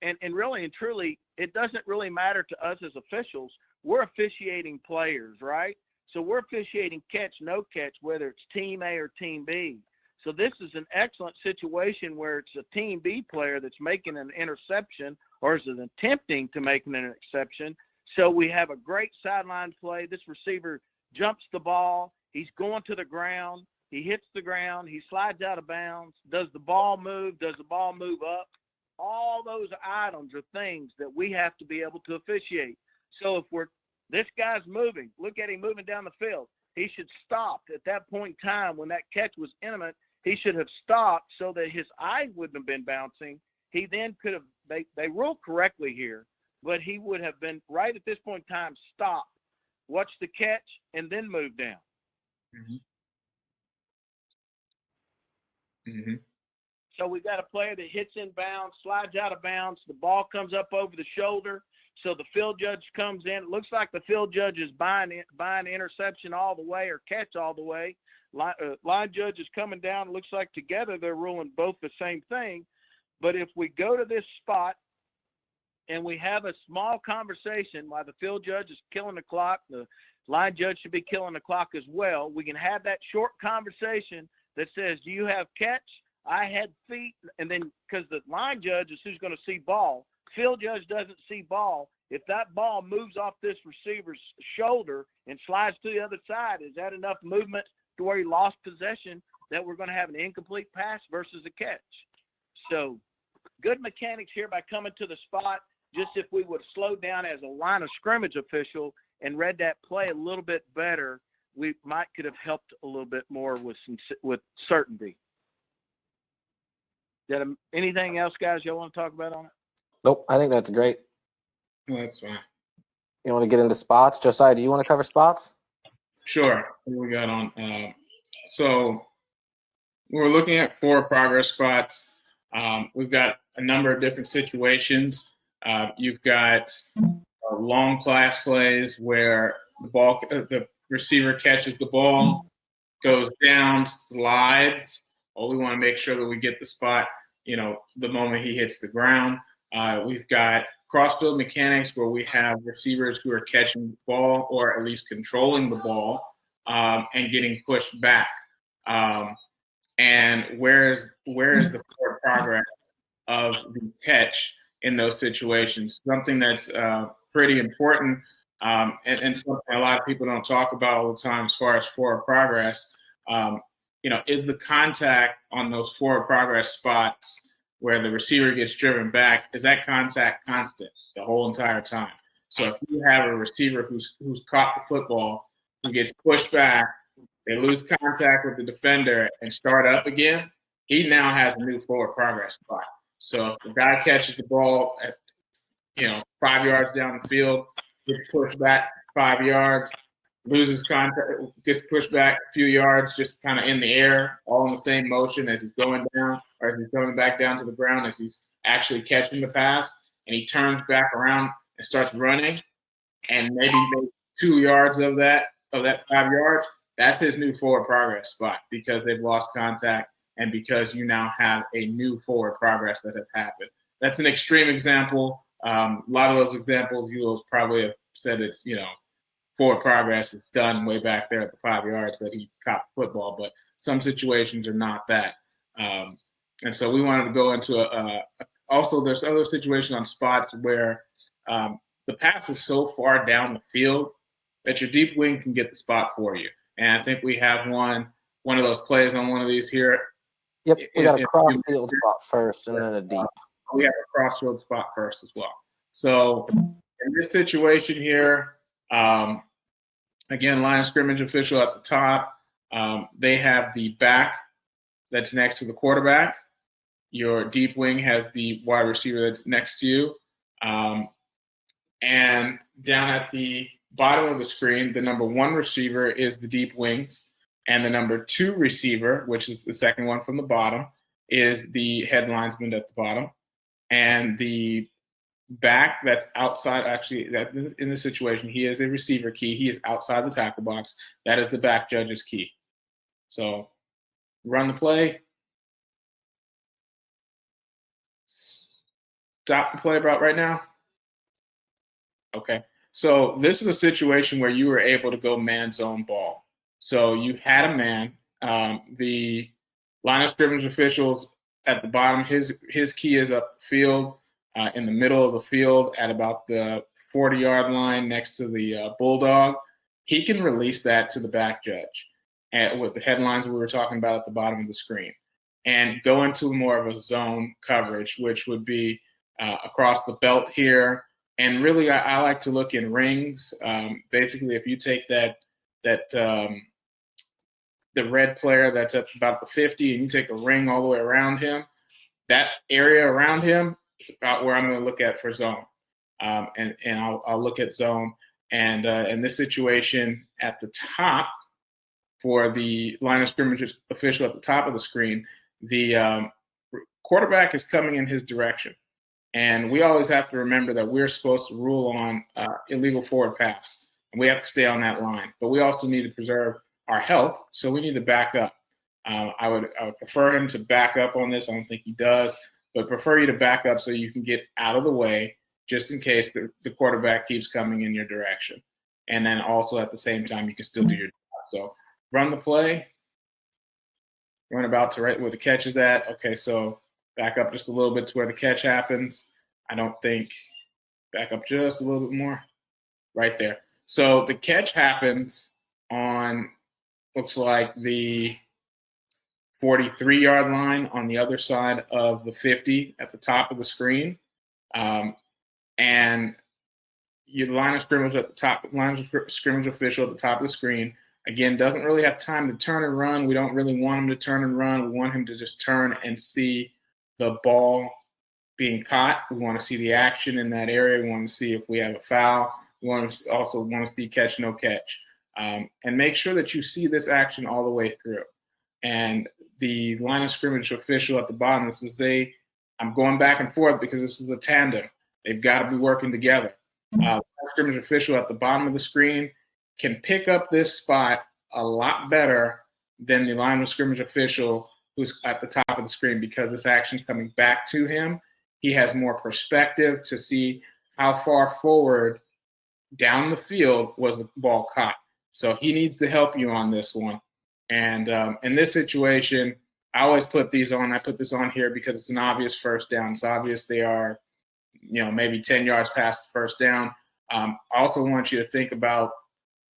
and really and truly, it doesn't really matter to us as officials. We're officiating players, right? So we're officiating catch, no catch, whether it's team A or team B. So this is an excellent situation where it's a team B player that's making an interception or is attempting to make an interception. So we have a great sideline play. This receiver jumps the ball. He's going to the ground. He hits the ground. He slides out of bounds. Does the ball move? Does the ball move up? All those items are things that we have to be able to officiate. So if this guy's moving, look at him moving down the field. He should stop at that point in time when that catch was imminent. He should have stopped so that his eyes wouldn't have been bouncing. He then could have, they rule correctly here, but he would have been right at this point in time, stop, watch the catch, and then move down. So we got a player that hits in bounds, slides out of bounds. The ball comes up over the shoulder. So the field judge comes in. It looks like the field judge is buying interception all the way or catch all the way. Line judge is coming down. It looks like together they're ruling both the same thing. But if we go to this spot and we have a small conversation while the field judge is killing the clock, the line judge should be killing the clock as well. We can have that short conversation that says, do you have catch? I had feet. And then because the line judge is who's going to see ball. Field judge doesn't see ball. If that ball moves off this receiver's shoulder and slides to the other side, is that enough movement to where he lost possession that we're going to have an incomplete pass versus a catch? So good mechanics here by coming to the spot. Just if we would slow down as a line of scrimmage official and read that play a little bit better, we could have helped a little bit more with certainty. Anything else, guys, y'all want to talk about on it? Nope, I think that's great. No, that's fine. You want to get into spots? Josiah, do you want to cover spots? Sure. What we got on? So we're looking at 4 progress spots. We've got a number of different situations. You've got long pass plays where the receiver catches the ball, goes down, slides. Well, we want to make sure that we get the spot, the moment he hits the ground. We've got crossfield mechanics where we have receivers who are catching the ball or at least controlling the ball and getting pushed back. And where is the forward progress of the catch in those situations? Something that's pretty important and something a lot of people don't talk about all the time as far as forward progress. Is the contact on those forward progress spots where the receiver gets driven back, is that contact constant the whole entire time? So if you have a receiver who's caught the football, who gets pushed back, they lose contact with the defender and start up again, he now has a new forward progress spot. So if the guy catches the ball at 5 yards down the field, gets pushed back 5 yards, loses contact, gets pushed back a few yards, just kind of in the air, all in the same motion as he's going down, or as he's coming back down to the ground, as he's actually catching the pass, and he turns back around and starts running, and maybe 2 yards of that 5 yards, that's his new forward progress spot because they've lost contact and because you now have a new forward progress that has happened. That's an extreme example. A lot of those examples you will probably have said it's, forward progress is done way back there at the 5 yards that he caught the football, but some situations are not that. And so we wanted to go into also there's other situations on spots where the pass is so far down the field that your deep wing can get the spot for you. And I think we have one of those plays on one of these here. Yep, we got a cross field spot first and then a deep. We have a crossfield spot first as well. So in this situation here, again, line of scrimmage official at the top. They have the back that's next to the quarterback. Your deep wing has the wide receiver that's next to you. And down at the bottom of the screen, the number 1 receiver is the deep wings. And the number 2 receiver, which is the second one from the bottom, is the head linesman at the bottom. And the back that's outside, actually, that in this situation, he is a receiver key. He is outside the tackle box. That is the back judge's key. So run the play. Stop the play about right now. Okay. So this is a situation where you were able to go man zone ball. So you had a man. The line of scrimmage officials at the bottom, his key is up the field. In the middle of the field at about the 40-yard line next to the bulldog, he can release that to the back judge with the headlines we were talking about at the bottom of the screen and go into more of a zone coverage, which would be across the belt here. And really, I like to look in rings. Basically, if you take the red player that's at about the 50 and you take a ring all the way around him, that area around him is about where I'm going to look at for zone. and I'll look at zone. And in this situation at the top, for the line of scrimmage official at the top of the screen, the quarterback is coming in his direction. And we always have to remember that we're supposed to rule on illegal forward pass. And we have to stay on that line. But we also need to preserve our health, so we need to back up. I would prefer him to back up on this. I don't think he does, but prefer you to back up so you can get out of the way just in case the quarterback keeps coming in your direction. And then also at the same time, you can still do your job. So run the play, run about to right where the catch is at. Okay, so back up just a little bit to where the catch happens. Back up just a little bit more, right there. So the catch happens on, looks like the 43-yard line on the other side of the 50 at the top of the screen. And your line of scrimmage official at the top of the screen, again, doesn't really have time to turn and run. We don't really want him to turn and run. We want him to just turn and see the ball being caught. We want to see the action in that area. We want to see if we have a foul. We also want to see catch, no catch. And make sure that you see this action all the way through. And the line of scrimmage official at the bottom, I'm going back and forth because this is a tandem. They've got to be working together. The scrimmage official at the bottom of the screen can pick up this spot a lot better than the line of scrimmage official who's at the top of the screen, because this action's coming back to him. He has more perspective to see how far forward down the field was the ball caught. So he needs to help you on this one. And in this situation, I always put these on. I put this on here because it's an obvious first down. It's obvious they are, maybe 10 yards past the first down. I also want you to think about,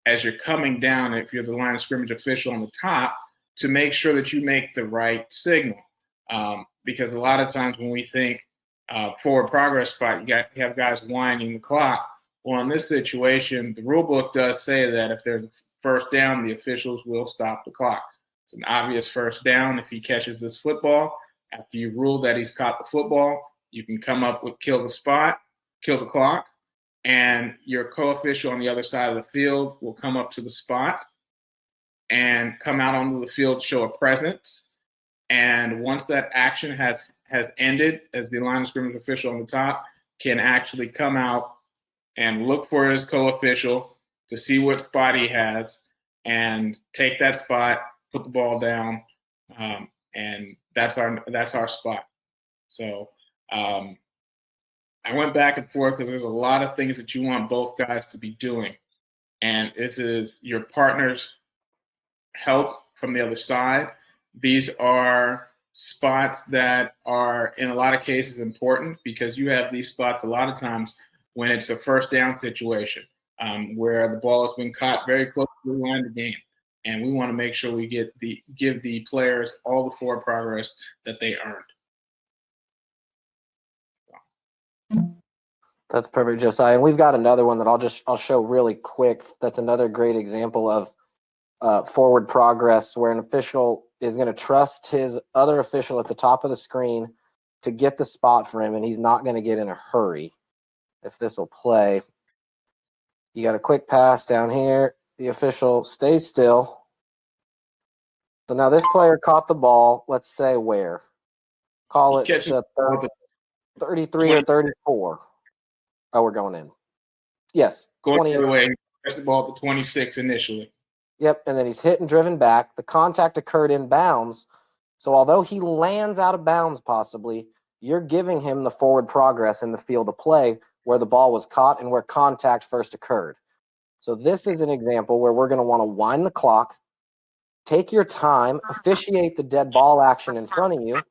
as you're coming down, if you're the line of scrimmage official on the top, to make sure that you make the right signal. Because a lot of times when we think forward progress spot, you have guys winding the clock. Well, in this situation, the rule book does say that if there's a first down, the officials will stop the clock. It's an obvious first down if he catches this football. After you rule that he's caught the football, you can come up with kill the clock, and your co-official on the other side of the field will come up to the spot and come out onto the field, show a presence. And once that action has ended, as the line of scrimmage official on the top can actually come out and look for his co-official to see what spot he has and take that spot, put the ball down, and that's our spot. So I went back and forth because there's a lot of things that you want both guys to be doing. And this is your partner's help from the other side. These are spots that are, in a lot of cases, important because you have these spots a lot of times when it's a first down situation where the ball has been caught very close to the line of the game. And we want to make sure we give the players all the forward progress that they earned. That's perfect, Josiah. And we've got another one that I'll show really quick. That's another great example of forward progress where an official is going to trust his other official at the top of the screen to get the spot for him, and he's not going to get in a hurry. If this will play, you got a quick pass down here. The official stays still. So now this player caught the ball, let's say where? Call it the 33 or 34. Oh, we're going in. Yes. Going the other way. Catch the ball at the 26 initially. Yep, and then he's hit and driven back. The contact occurred in bounds. So although he lands out of bounds possibly, you're giving him the forward progress in the field of play where the ball was caught and where contact first occurred. So this is an example where we're going to want to wind the clock, take your time, officiate the dead ball action in front of you,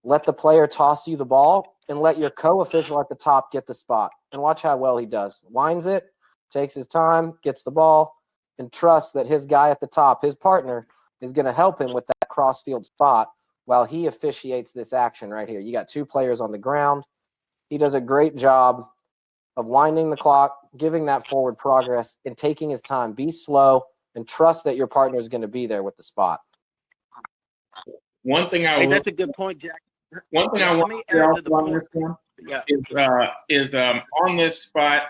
let the player toss you the ball, and let your co-official at the top get the spot. And watch how well he does. Winds it, takes his time, gets the ball, and trusts that his guy at the top, his partner, is going to help him with that cross-field spot while he officiates this action right here. You got two players on the ground. He does a great job of winding the clock, giving that forward progress, and taking his time. Be slow and trust that your partner is going to be there with the spot. One thing that's a good point, Jack. One thing I want to add to the point. Yeah. is on this spot,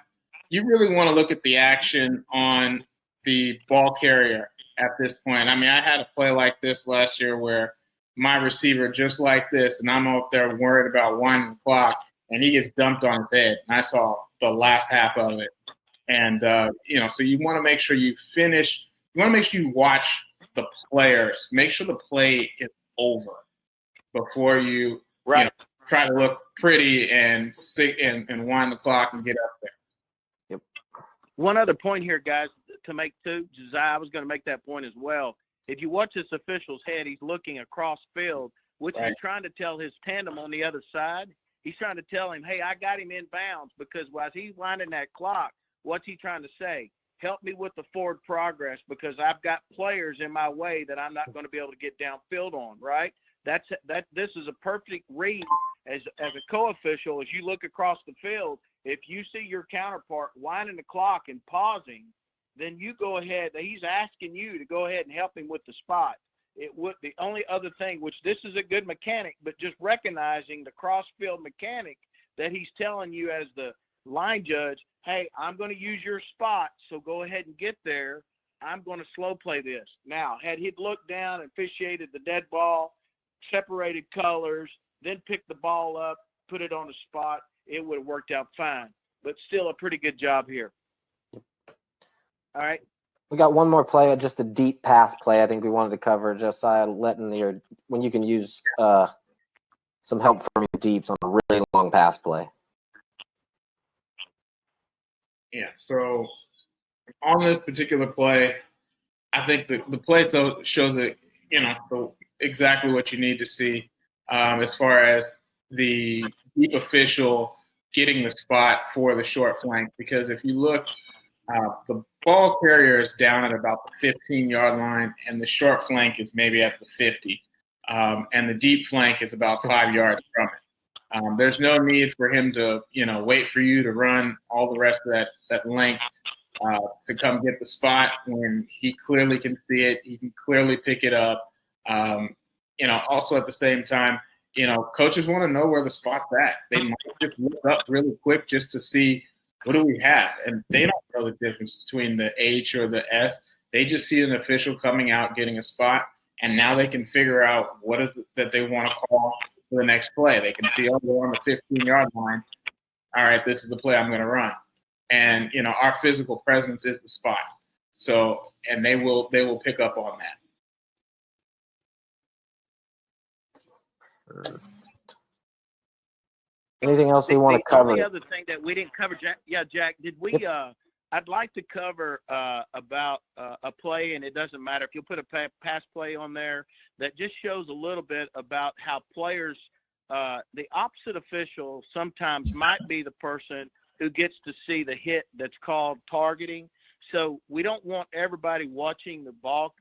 you really want to look at the action on the ball carrier at this point. I mean, I had a play like this last year where my receiver just like this, and I'm up there worried about winding the clock, and he gets dumped on his head, and I saw the last half of it. And, so you want to make sure you finish. You want to make sure you watch the players. Make sure the play is over before you, try to look pretty and wind the clock and get up there. Yep. One other point here, guys, to make too. Josiah, I was going to make that point as well. If you watch this official's head, he's looking across field, which Right. he's trying to tell his tandem on the other side. He's trying to tell him, hey, I got him in bounds, because as he's winding that clock, what's he trying to say? Help me with the forward progress, because I've got players in my way that I'm not going to be able to get downfield on, right? This is a perfect read as a co-official. As you look across the field, if you see your counterpart winding the clock and pausing, then you go ahead. He's asking you to go ahead and help him with the spot. It would the only other thing, which this is a good mechanic, but just recognizing the cross-field mechanic that he's telling you as the line judge, hey, I'm going to use your spot, so go ahead and get there. I'm going to slow play this. Now, had he looked down and officiated the dead ball, separated colors, then picked the ball up, put it on the spot, it would have worked out fine. But still a pretty good job here. All right. We got one more play, just a deep pass play I think we wanted to cover, Josiah, when you can use some help from your deeps on a really long pass play. Yeah, so on this particular play, I think the play though shows that, exactly what you need to see as far as the deep official getting the spot for the short flank. Because if you look, the ball carrier is down at about the 15-yard line, and the short flank is maybe at the 50, and the deep flank is about 5 yards from it. There's no need for him to, wait for you to run all the rest of that length to come get the spot when he clearly can see it. He can clearly pick it up. Also at the same time, coaches want to know where the spot's at. They might just look up really quick just to see what do we have, and they don't know the difference between the H or the S. They just see an official coming out, getting a spot, and now they can figure out what is it that they want to call for the next play. They can see, we're on the 15-yard line. All right, this is the play I'm going to run. And, our physical presence is the spot. So, and they will pick up on that. Perfect. Anything else we want to cover? The only other thing that we didn't cover, Jack, did we, Yep. I'd like to cover about a play, and it doesn't matter if you'll put a pass play on there that just shows a little bit about how players, the opposite official sometimes might be the person who gets to see the hit that's called targeting. So we don't want everybody watching the ball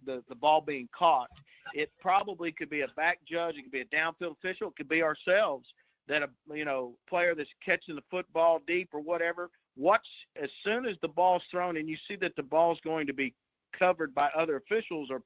being caught. It probably could be a back judge, it could be a downfield official, it could be ourselves, that a player that's catching the football deep or whatever. Watch as soon as the ball's thrown and you see that the ball's going to be covered by other officials, or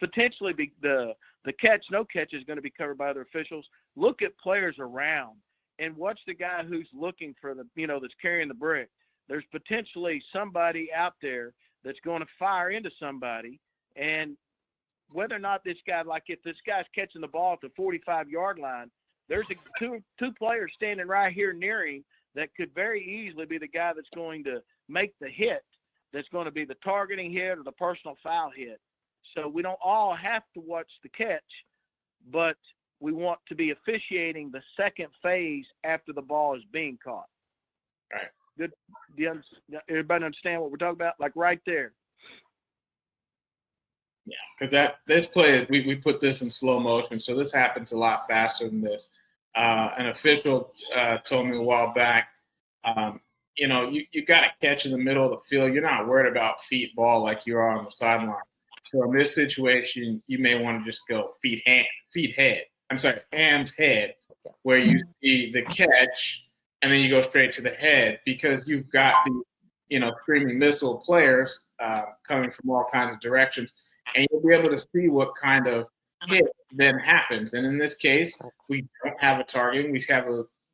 potentially be the catch, no catch is going to be covered by other officials. Look at players around and watch the guy who's looking for that's carrying the brick. There's potentially somebody out there that's going to fire into somebody, and whether or not this guy, like if this guy's catching the ball at the 45-yard line, there's two players standing right here near him that could very easily be the guy that's going to make the hit, that's going to be the targeting hit or the personal foul hit. So we don't all have to watch the catch, but we want to be officiating the second phase after the ball is being caught. All right. Good. Everybody understand what we're talking about? Like right there. Yeah, because this play, we put this in slow motion, so this happens a lot faster than this. An official told me a while back, you got to catch in the middle of the field. You're not worried about feet ball like you are on the sideline. So in this situation, you may want to just go hands head, where you see the catch, and then you go straight to the head, because you've got the screaming missile players coming from all kinds of directions. And you'll be able to see what kind of hit then happens. And in this case, we don't have a targeting. We have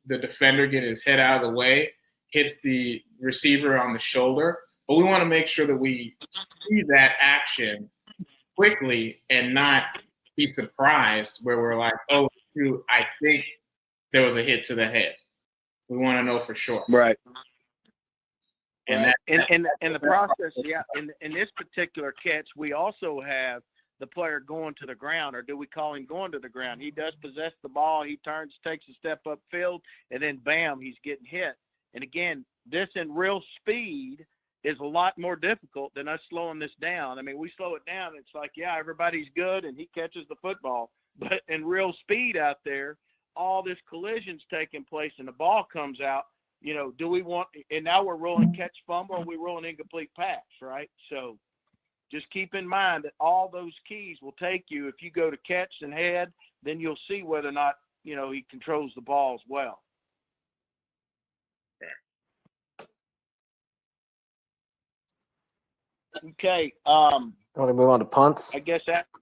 the defender get his head out of the way, hits the receiver on the shoulder. But we want to make sure that we see that action quickly and not be surprised where we're like, oh, shoot, I think there was a hit to the head. We want to know for sure. Right. And Right. that, in the process, yeah, in this particular catch, we also have the player going to the ground, or do we call him going to the ground? He does possess the ball. He turns, takes a step upfield, and then bam, he's getting hit. And again, this in real speed is a lot more difficult than us slowing this down. I mean, we slow it down, it's like, yeah, everybody's good, and he catches the football. But in real speed out there, all this collision's taking place, and the ball comes out. You know, do we want – and now we're rolling catch fumble, or we rolling incomplete pass, right? So just keep in mind that all those keys will take you. If you go to catch and head, then you'll see whether or not, you know, he controls the ball as well. Okay. Want to move on to punts? I guess that –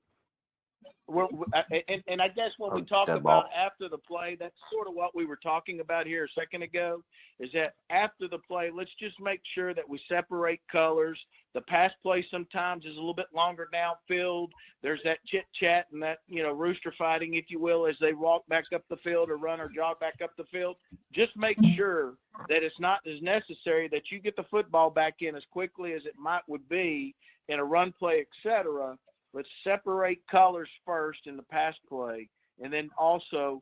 and I guess when we talk dead about ball. after the play, that's sort of what we were talking about here a second ago, is that after the play, let's just make sure that we separate colors. The pass play sometimes is a little bit longer downfield. There's that chit-chat and that, you know, rooster fighting, if you will, as they walk back up the field or run or jog back up the field. Just make sure that it's not as necessary that you get the football back in as quickly as it would be in a run play, etc. Let's separate colors first in the pass play, and then also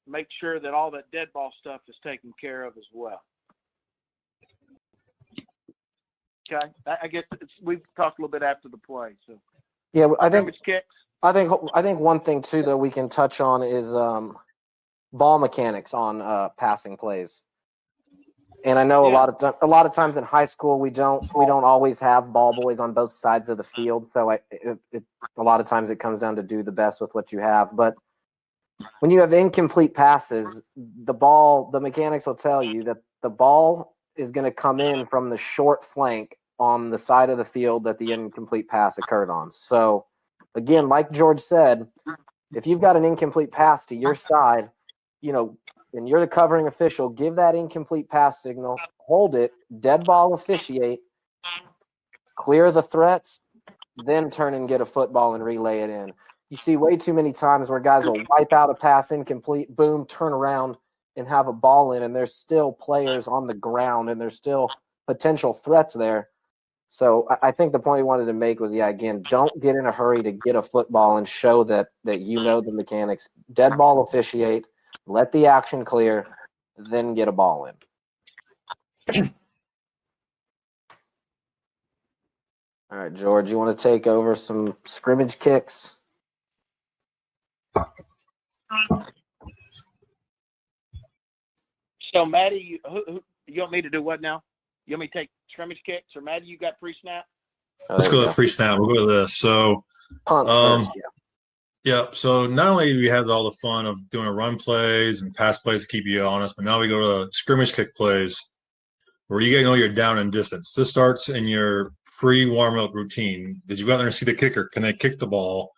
make sure that all that dead ball stuff is taken care of as well. Okay, I guess we've talked a little bit after the play. So Yeah, I think kicks. I think one thing too that we can touch on is ball mechanics on passing plays. And I know a lot of times in high school we don't always have ball boys on both sides of the field. So a lot of times it comes down to do the best with what you have. But when you have incomplete passes, the mechanics will tell you that the ball is going to come in from the short flank on the side of the field that the incomplete pass occurred on. So again, like George said, if you've got an incomplete pass to your side, you know, and you're the covering official, give that incomplete pass signal, hold it, dead ball officiate, clear the threats, then turn and get a football and relay it in. You see way too many times where guys will wipe out a pass incomplete, boom, turn around and have a ball in, and there's still players on the ground and there's still potential threats there. So I think the point we wanted to make was, yeah, again, don't get in a hurry to get a football and show that you know the mechanics. Dead ball officiate, let the action clear, then get a ball in. All right, George, you want to take over some scrimmage kicks? So Maddie, you want me to do what now? You want me to take scrimmage kicks, or Maddie, you got pre-snap? Let's go to pre-snap. We'll go to this. So punts first, yeah. Yeah. So not only do we have all the fun of doing run plays and pass plays to keep you honest, but now we go to scrimmage kick plays where you gotta know you're down in distance. This starts in your pre-warm-up routine. Did you go out there and see the kicker? Can they kick the ball?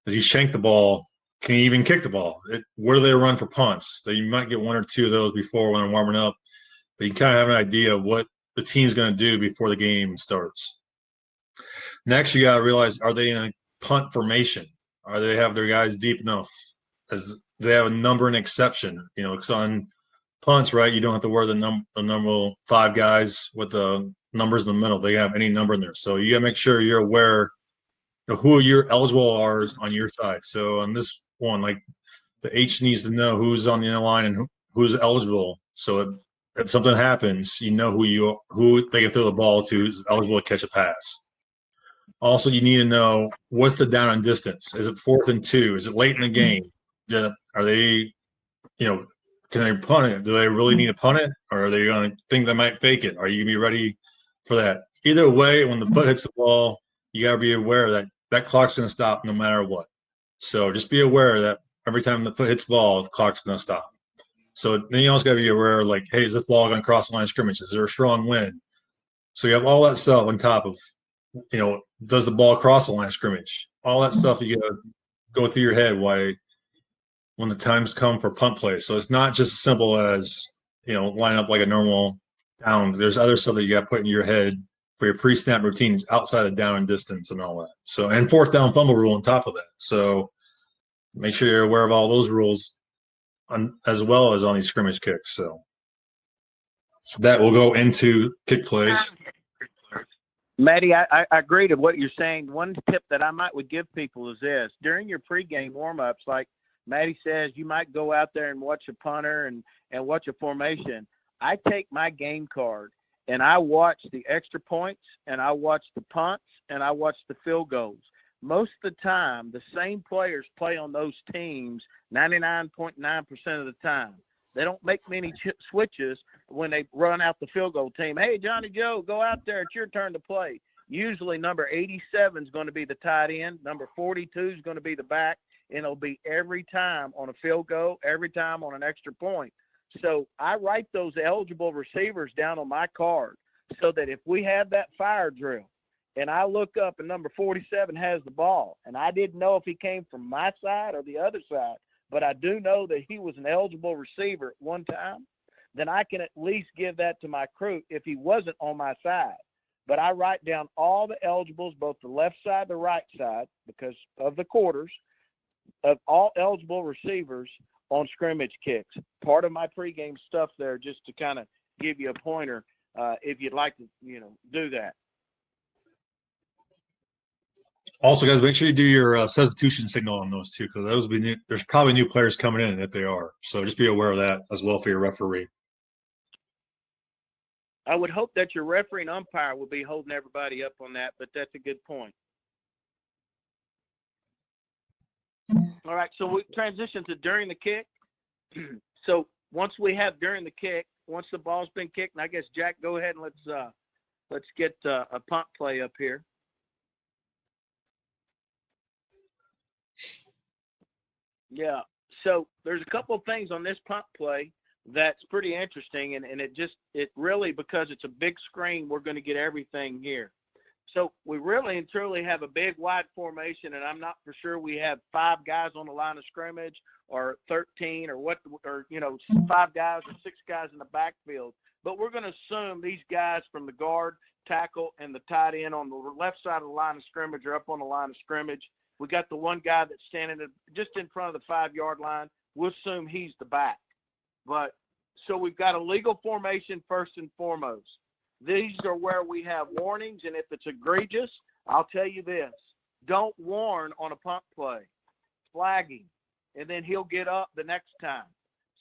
Did you shank the ball? Can you even kick the ball? Where do they run for punts? So you might get one or two of those before when they're warming up, but you kind of have an idea of what the team's going to do before the game starts. Next, you got to realize, are they in a punt formation? Are they have their guys deep enough? As they have a number and exception, you know, because on punts, right, you don't have to wear the number 5 guys with the numbers in the middle. They have any number in there. So you got to make sure you're aware of who your eligible are on your side. So on this one, like the H needs to know who's on the end line and who's eligible. So if something happens, you know who they can throw the ball to is eligible to catch a pass. Also, you need to know what's the down and distance. Is it 4th and 2? Is it late in the game? Are they, you know, can they punt it? Do they really need to punt it? Or are they going to think they might fake it? Are you going to be ready for that? Either way, when the foot hits the ball, you got to be aware that that clock's going to stop no matter what. So just be aware that every time the foot hits the ball, the clock's going to stop. So then you also got to be aware, like, hey, is this ball going to cross the line of scrimmage? Is there a strong wind? So you have all that stuff on top of, you know, does the ball cross the line of scrimmage? All that stuff you got to go through your head. Why when the times come for punt play. So it's not just as simple as, line up like a normal down. There's other stuff that you got to put in your head for your pre-snap routines outside of down and distance and all that. So, and fourth down fumble rule on top of that. So make sure you're aware of all those rules as well as on these scrimmage kicks. So that will go into kick plays. Maddie, I agree to what you're saying. One tip that I would give people is this: during your pregame warm-ups, like Maddie says, you might go out there and watch a punter and watch a formation. I take my game card and I watch the extra points and I watch the punts and I watch the field goals. Most of the time, the same players play on those teams 99.9% of the time. They don't make many switches when they run out the field goal team. Hey, Johnny Joe, go out there. It's your turn to play. Usually number 87 is going to be the tight end. Number 42 is going to be the back. And it'll be every time on a field goal, every time on an extra point. So I write those eligible receivers down on my card so that if we have that fire drill and I look up and number 47 has the ball, and I didn't know if he came from my side or the other side, but I do know that he was an eligible receiver at one time, then I can at least give that to my crew if he wasn't on my side. But I write down all the eligibles, both the left side, the right side, because of the quarters, of all eligible receivers on scrimmage kicks. Part of my pregame stuff there, just to kind of give you a pointer if you'd like to, do that. Also, guys, make sure you do your substitution signal on those too, because those will be new. There's probably new players coming in if they are. So just be aware of that as well for your referee. I would hope that your referee and umpire will be holding everybody up on that, but that's a good point. All right, so we transition to during the kick. So once we have during the kick, once the ball's been kicked, and I guess Jack, go ahead and let's get a punt play up here. Yeah, so there's a couple of things on this punt play that's pretty interesting, and it really, because it's a big screen, we're going to get everything here. So we really and truly have a big wide formation, and I'm not for sure we have 5 guys on the line of scrimmage or 13 or 5 guys or 6 guys in the backfield. But we're going to assume these guys from the guard, tackle, and the tight end on the left side of the line of scrimmage are up on the line of scrimmage. We got the one guy that's standing just in front of the 5-yard line. We'll assume he's the back. But so we've got a legal formation first and foremost. These are where we have warnings, and if it's egregious, I'll tell you this: don't warn on a punt play, flagging, and then he'll get up the next time.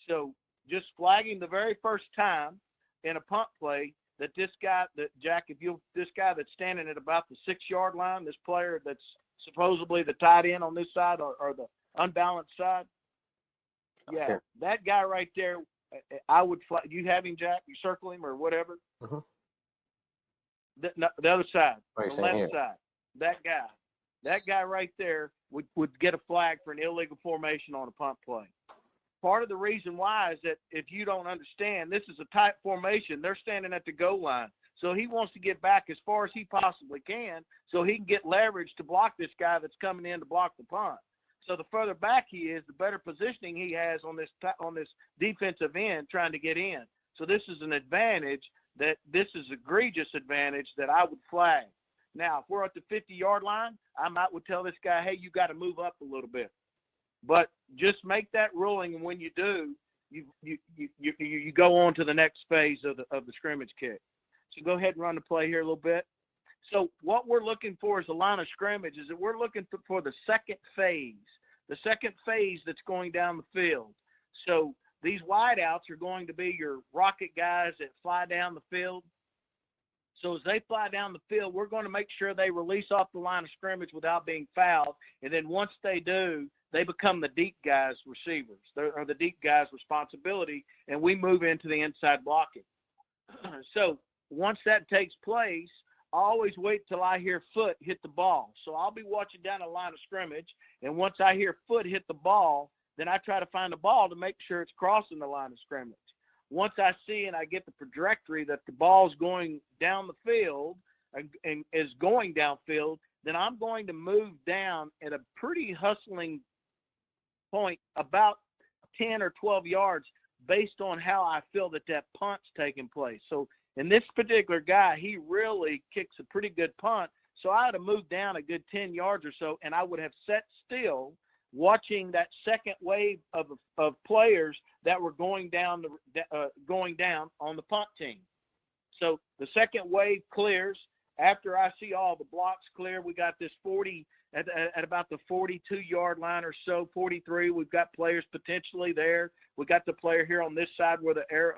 So just flagging the very first time in a punt play that this guy that's standing at about the 6-yard line, this player that's supposedly the tight end on this side or the unbalanced side, yeah, that guy right there, I would flag. You have him, Jack? You circle him or whatever? Mm-hmm. The other side, the left side, that guy right there would get a flag for an illegal formation on a punt play. Part of the reason why is that if you don't understand, this is a tight formation. They're standing at the goal line. So he wants to get back as far as he possibly can so he can get leverage to block this guy that's coming in to block the punt. So the further back he is, the better positioning he has on this defensive end trying to get in. So this is an advantage this is egregious advantage that I would flag. Now, if we're at the 50-yard line, I would tell this guy, hey, you got to move up a little bit. But just make that ruling, and when you do, you go on to the next phase of the scrimmage kick. So go ahead and run the play here a little bit. So what we're looking for as a line of scrimmage is that we're looking for the second phase that's going down the field. So these wideouts are going to be your rocket guys that fly down the field. So as they fly down the field, we're going to make sure they release off the line of scrimmage without being fouled. And then once they do, they become the deep guys' receivers. They're the deep guys' responsibility, and we move into the inside blocking. So once that takes place, I always wait till I hear foot hit the ball. So I'll be watching down the line of scrimmage, and once I hear foot hit the ball, then I try to find the ball to make sure it's crossing the line of scrimmage. Once I see and I get the trajectory that the ball's going down the field and is going downfield, then I'm going to move down at a pretty hustling point about 10 or 12 yards based on how I feel that punt's taking place. So in this particular guy, he really kicks a pretty good punt. So I would have moved down a good 10 yards or so, and I would have sat still watching that second wave of players that were going down on the punt team. So the second wave clears. After I see all the blocks clear, we got this 40 at about the 42-yard line or so, 43. We've got players potentially there. We got the player here on this side where the air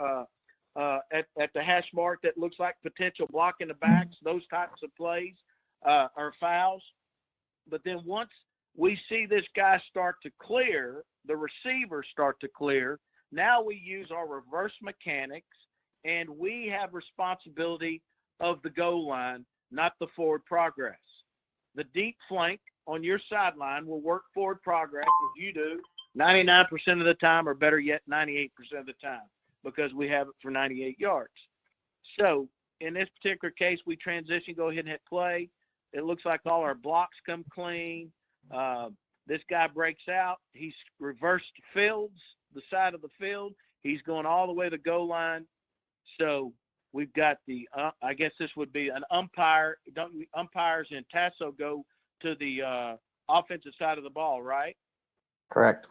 at the hash mark that looks like potential block in the backs. Those types of plays are fouls. But then once we see this guy start to clear, the receivers start to clear, now we use our reverse mechanics, and we have responsibility of the goal line, not the forward progress. The deep flank on your sideline will work forward progress as you do 99% of the time, or better yet, 98% of the time, because we have it for 98 yards. So in this particular case, we transition, go ahead and hit play. It looks like all our blocks come clean. This guy breaks out. He's reversed fields, the side of the field. He's going all the way to the goal line. So we've got the, I guess this would be an umpire. Umpires in TASO go to the offensive side of the ball, right? Correct.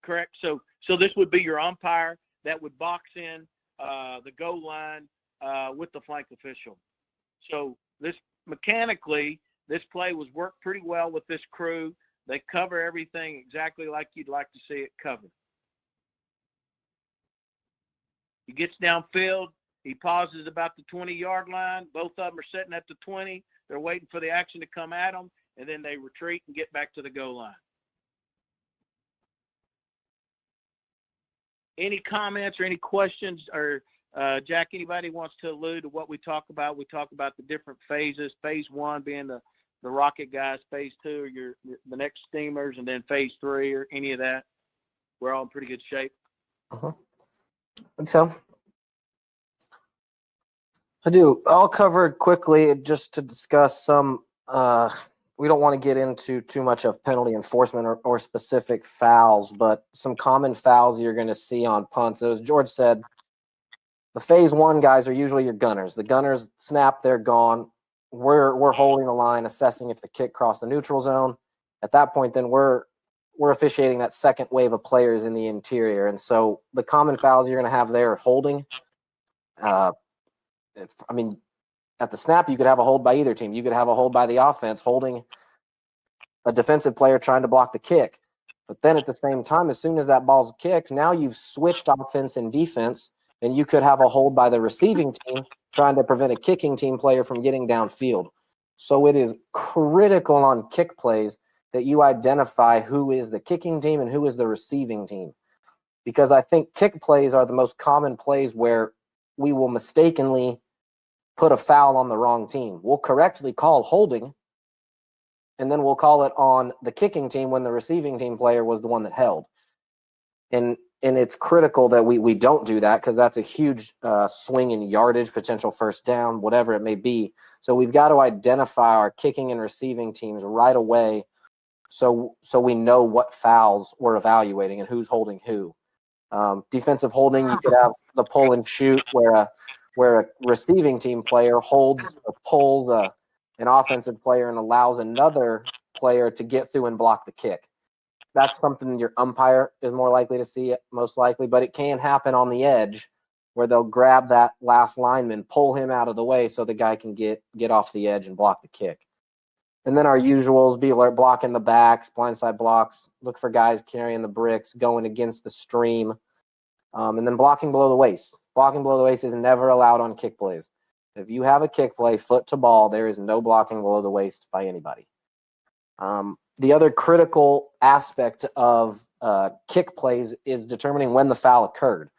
Correct. So this would be your umpire that would box in the goal line with the flank official. So this mechanically, this play was worked pretty well with this crew. They cover everything exactly like you'd like to see it covered. He gets downfield. He pauses about the 20-yard line. Both of them are sitting at the 20. They're waiting for the action to come at them, and then they retreat and get back to the goal line. Any comments or any questions? Or Jack, anybody wants to allude to what we talk about? We talk about the different phases. Phase 1 being the rocket guys. Phase 2 are the next steamers, and then phase 3 or any of that. We're all in pretty good shape. I think so. I do. I'll cover it quickly just to discuss some. We don't want to get into too much of penalty enforcement or specific fouls, but some common fouls you're going to see on punts. So as George said, the phase 1 guys are usually your gunners. The gunners snap, they're gone. We're holding the line, assessing if the kick crossed the neutral zone. At that point, then we're officiating that second wave of players in the interior. And so the common fouls you're going to have there are holding. At the snap, you could have a hold by either team. You could have a hold by the offense holding a defensive player trying to block the kick. But then at the same time, as soon as that ball's kicked, now you've switched offense and defense, and you could have a hold by the receiving team trying to prevent a kicking team player from getting downfield. So it is critical on kick plays that you identify who is the kicking team and who is the receiving team. Because I think kick plays are the most common plays where we will mistakenly put a foul on the wrong team. We'll correctly call holding, and then we'll call it on the kicking team when the receiving team player was the one that held. And it's critical that we don't do that, because that's a huge swing in yardage, potential first down, whatever it may be. So we've got to identify our kicking and receiving teams right away, so we know what fouls we're evaluating and who's holding who. Defensive holding, you could have the pull and shoot where a receiving team player holds or pulls an offensive player and allows another player to get through and block the kick. That's something your umpire is more likely to see, most likely, but it can happen on the edge where they'll grab that last lineman, pull him out of the way so the guy can get off the edge and block the kick. And then our usuals, be alert, blocking the backs, blindside blocks, look for guys carrying the bricks, going against the stream, and then blocking below the waist. Blocking below the waist is never allowed on kick plays. If you have a kick play, foot to ball, there is no blocking below the waist by anybody. The other critical aspect of kick plays is determining when the foul occurred.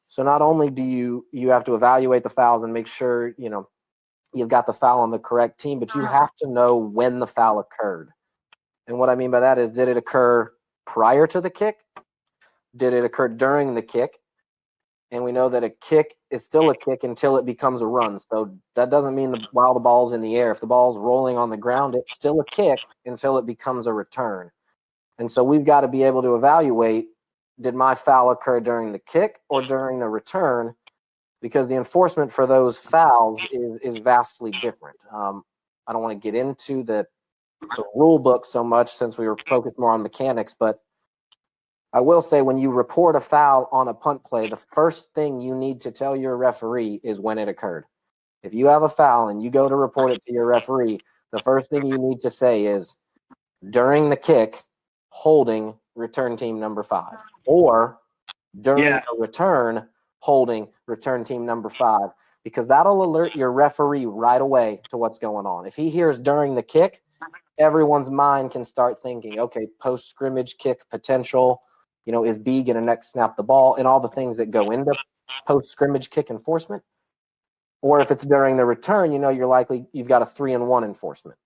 So not only do you have to evaluate the fouls and make sure you've got the foul on the correct team, but you have to know when the foul occurred. And what I mean by that is, did it occur prior to the kick? Did it occur during the kick? And we know that a kick is still a kick until it becomes a run. So that doesn't mean while the ball's in the air. If the ball's rolling on the ground, it's still a kick until it becomes a return. And so we've got to be able to evaluate, did my foul occur during the kick or during the return? Because the enforcement for those fouls is vastly different. I don't want to get into the rule book so much since we were focused more on mechanics, but I will say when you report a foul on a punt play, the first thing you need to tell your referee is when it occurred. If you have a foul and you go to report it to your referee, the first thing you need to say is during the kick, holding return team number 5, or during the return, holding return team number 5, because that'll alert your referee right away to what's going on. If he hears during the kick, everyone's mind can start thinking, okay, post scrimmage kick potential, is B going to next snap the ball, and all the things that go into post scrimmage kick enforcement. Or if it's during the return, you've got a 3-and-1 enforcement.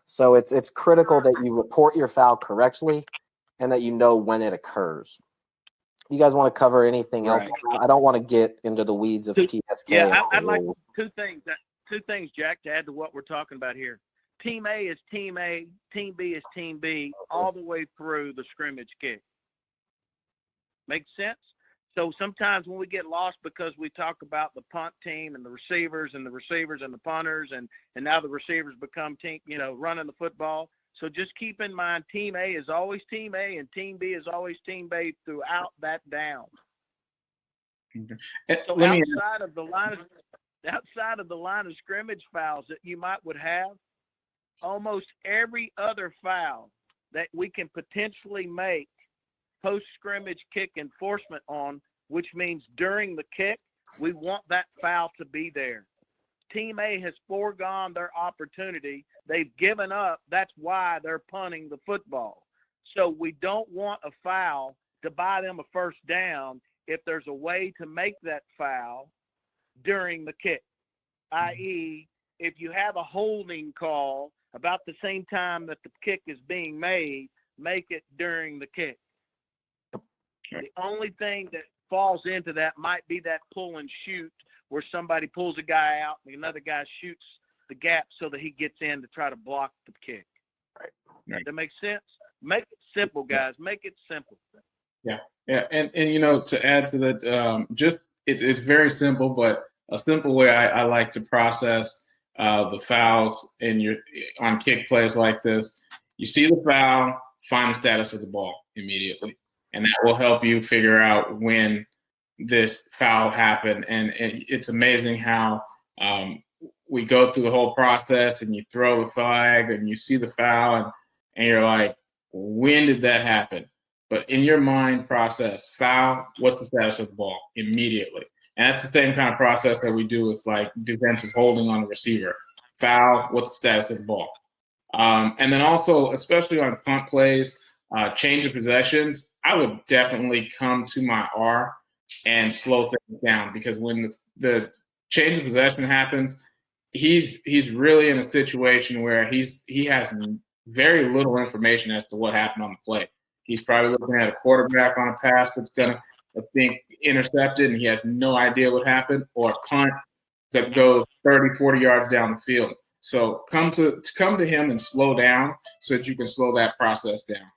So it's critical that you report your foul correctly and that you know when it occurs. You guys want to cover anything else? I don't want to get into the weeds of PSK. Yeah, I'd like two things, Jack, to add to what we're talking about here. Team A is Team A, Team B is Team B, all the way through the scrimmage kick. Make sense? So sometimes when we get lost because we talk about the punt team and the receivers and the punters and now the receivers become team, running the football. So just keep in mind, Team A is always Team A and Team B is always Team B throughout that down. Okay. So outside of the line of scrimmage fouls that you would have, almost every other foul that we can potentially make post-scrimmage kick enforcement on, which means during the kick, we want that foul to be there. Team A has foregone their opportunity. They've given up. That's why they're punting the football. So we don't want a foul to buy them a first down if there's a way to make that foul during the kick, i.e., if you have a holding call about the same time that the kick is being made, make it during the kick. The only thing that falls into that might be that pull and shoot where somebody pulls a guy out and another guy shoots the gap so that he gets in to try to block the kick. Right. Does that make sense? Make it simple, guys. Make it simple. Yeah. And to add to that, it's very simple, but a simple way I like to process the fouls on kick plays like this. You see the foul, find the status of the ball immediately. And that will help you figure out when this foul happened. And it's amazing how we go through the whole process and you throw the flag and you see the foul and you're like, when did that happen? But in your mind process, foul, what's the status of the ball immediately? And that's the same kind of process that we do with like defensive holding on the receiver. Foul, what's the status of the ball? And then also, especially on punt plays, change of possessions, I would definitely come to my R and slow things down, because when the change of possession happens, he's really in a situation where he has very little information as to what happened on the play. He's probably looking at a quarterback on a pass that's going to think intercepted, and he has no idea what happened, or a punt that goes 30, 40 yards down the field. So come to him and slow down so that you can slow that process down.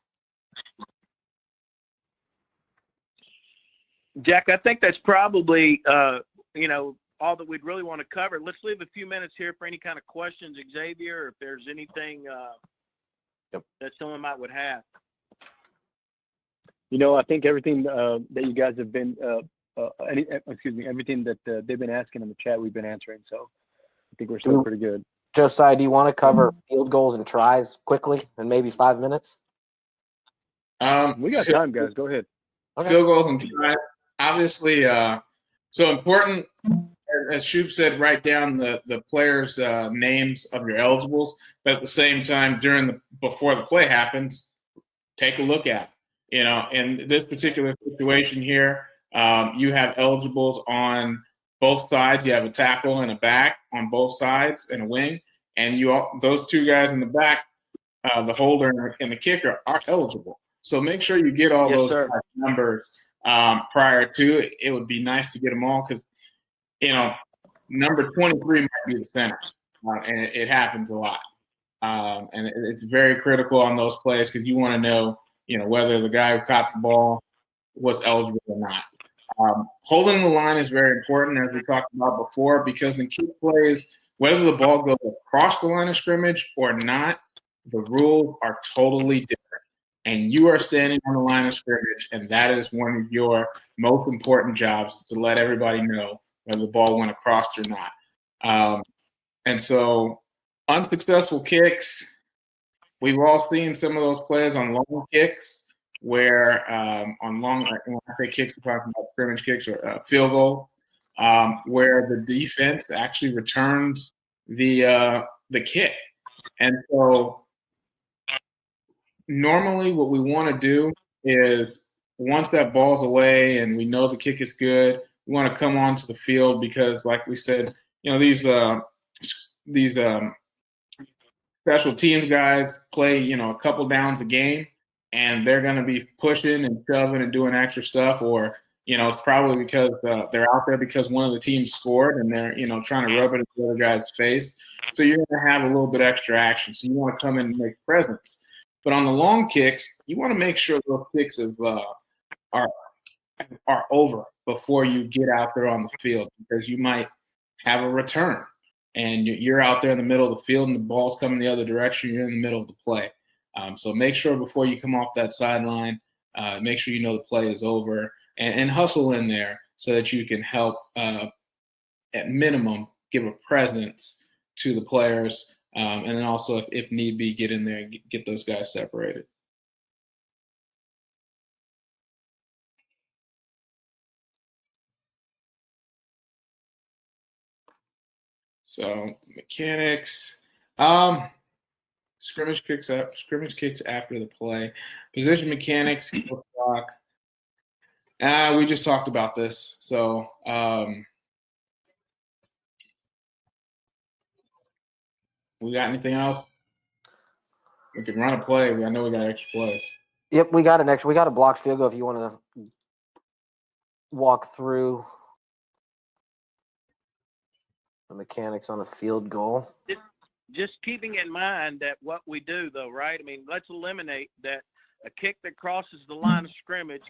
Jack, I think that's probably, all that we'd really want to cover. Let's leave a few minutes here for any kind of questions, Xavier, or if there's anything that someone would have. I think everything that you guys have been, everything that they've been asking in the chat, we've been answering. So I think we're still pretty good. Josiah, do you want to cover field goals and tries quickly in maybe 5 minutes? We got time, guys. Go ahead. Okay. Field goals and tries, obviously, so important. As Shoop said, write down the players' names of your eligibles, but at the same time, before the play happens, take a look at it. In this particular situation here, you have eligibles on both sides. You have a tackle and a back on both sides and a wing, and those two guys in the back, the holder and the kicker, are eligible. So make sure you get all those numbers prior to it. It would be nice to get them all, because number 23 might be the center, and it happens a lot. And it's very critical on those plays, because you want to know, whether the guy who caught the ball was eligible or not. Holding the line is very important, as we talked about before, because in kick plays, whether the ball goes across the line of scrimmage or not, the rules are totally different. And you are standing on the line of scrimmage, and that is one of your most important jobs, is to let everybody know whether the ball went across or not. And so unsuccessful kicks, we've all seen some of those plays on long kicks where when I say kicks, I'm talking about scrimmage kicks or field goal, where the defense actually returns the kick. And so normally what we want to do is, once that ball's away and we know the kick is good, we want to come onto the field, because like we said, these special teams guys play, a couple downs a game, and they're going to be pushing and shoving and doing extra stuff, or it's probably because they're out there because one of the teams scored and they're trying to rub it in the other guy's face. So you're going to have a little bit extra action. So you want to come in and make presence. But on the long kicks, you want to make sure those kicks are over before you get out there on the field, because you might have a return and you're out there in the middle of the field and the ball's coming the other direction. You're in the middle of the play. So make sure before you come off that sideline, make sure you know the play is over, and hustle in there so that you can help, at minimum, give a presence to the players. And then also, if need be, get in there and get those guys separated. So mechanics, scrimmage kicks after the play, position mechanics, clock. We just talked about this. So we got anything else? We can run a play. I know we got extra plays. Yep, we got a blocked field goal if you want to walk through the mechanics on a field goal. Just keeping in mind that what we do, though, right? I mean, let's eliminate that a kick that crosses the line of scrimmage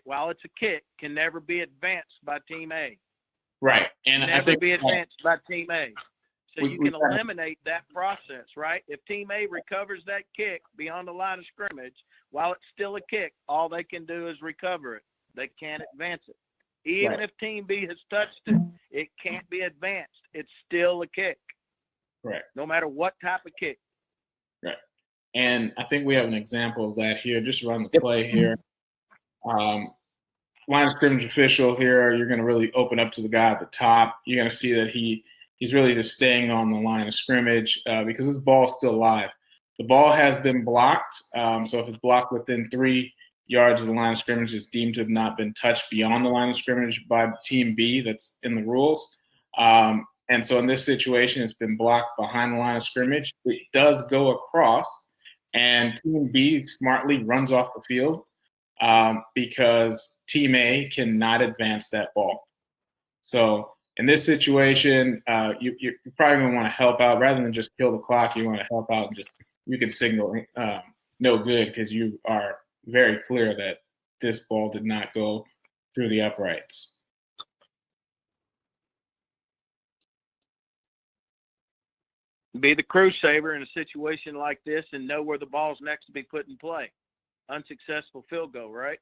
while it's a kick, can never be advanced by Team A. Right. And never be advanced by Team A. So you can eliminate that process, right? If Team A recovers that kick beyond the line of scrimmage, while it's still a kick, all they can do is recover it. They can't advance it. Even if Team B has touched it, it can't be advanced. It's still a kick. Right. No matter what type of kick. Right. And I think we have an example of that here. Just run the play here. Line of scrimmage official here, you're going to really open up to the guy at the top. You're going to see that he's really just staying on the line of scrimmage because this ball's still live. The ball has been blocked. So if it's blocked within 3 yards of the line of scrimmage, it's deemed to have not been touched beyond the line of scrimmage by Team B. That's in the rules. And so in this situation, it's been blocked behind the line of scrimmage. It does go across, and Team B smartly runs off the field because Team A cannot advance that ball. So in this situation, you're probably going to want to help out. Rather than just kill the clock, you want to help out and you can signal no good, because you are very clear that this ball did not go through the uprights. Be the crew saver in a situation like this and know where the ball's next to be put in play. Unsuccessful field goal, right?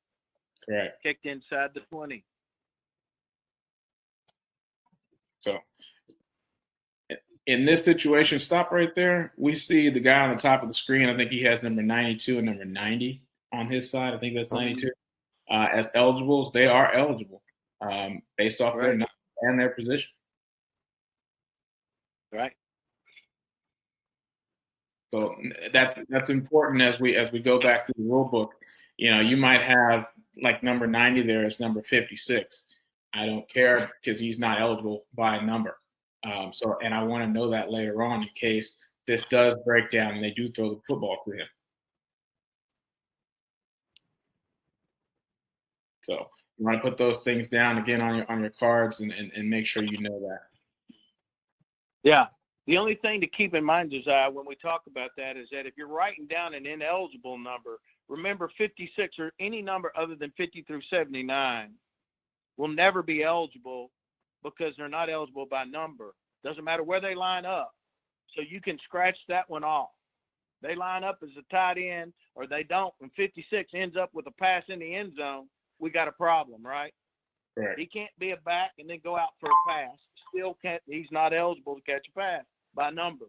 Correct. Kicked inside the 20. So in this situation, stop right there. We see the guy on the top of the screen. I think he has number 92 and number 90 on his side. I think that's 92. As eligibles, they are eligible based off their number and their position. Right. So that's important as we go back to the rule book. You might have like number 90 there as number 56. I don't care, because he's not eligible by a number. And I want to know that later on in case this does break down and they do throw the football to him. So you want to put those things down again on your cards and make sure you know that. Yeah. The only thing to keep in mind, Josiah, when we talk about that is that if you're writing down an ineligible number remember 56 or any number other than 50 through 79 will never be eligible because they're not eligible by number. Doesn't matter where they line up. So you can scratch that one off. They line up as a tight end or they don't, and 56 ends up with a pass in the end zone, we got a problem, right? Right. He can't be a back and then go out for a pass. Still can't, he's not eligible to catch a pass by number.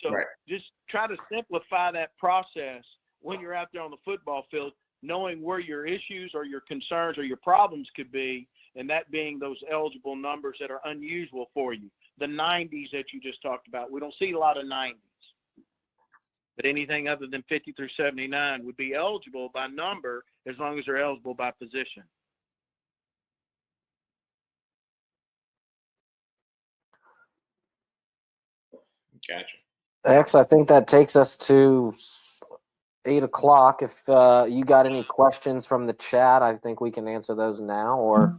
So Right. just try to simplify that process when you're out there on the football field, knowing where your issues or your concerns or your problems could be, and that being those eligible numbers that are unusual for you. The 90s that you just talked about, we don't see a lot of 90s. But anything other than 50 through 79 would be eligible by number as long as they're eligible by position. Gotcha. X, I think that takes us to 8 o'clock. If you got any questions from the chat, I think we can answer those now, or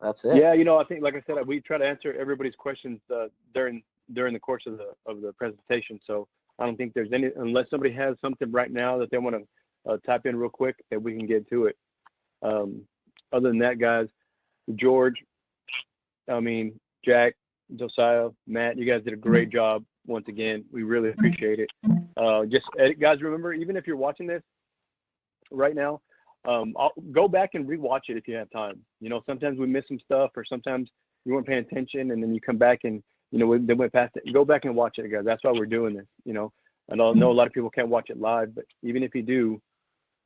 that's it. Yeah, I think, like I said, we try to answer everybody's questions during the course of the presentation. So I don't think there's any, unless somebody has something right now that they want to type in real quick, that we can get to it. Other than that, guys, George, Jack, Josiah, Matt, you guys did a great job once again. We really appreciate it. Guys, remember, even if you're watching this right now, I'll go back and rewatch it if you have time. Sometimes we miss some stuff, or sometimes you weren't paying attention, and then you come back and they went past it. Go back and watch it, guys. That's why we're doing this. I know a lot of people can't watch it live, but even if you do,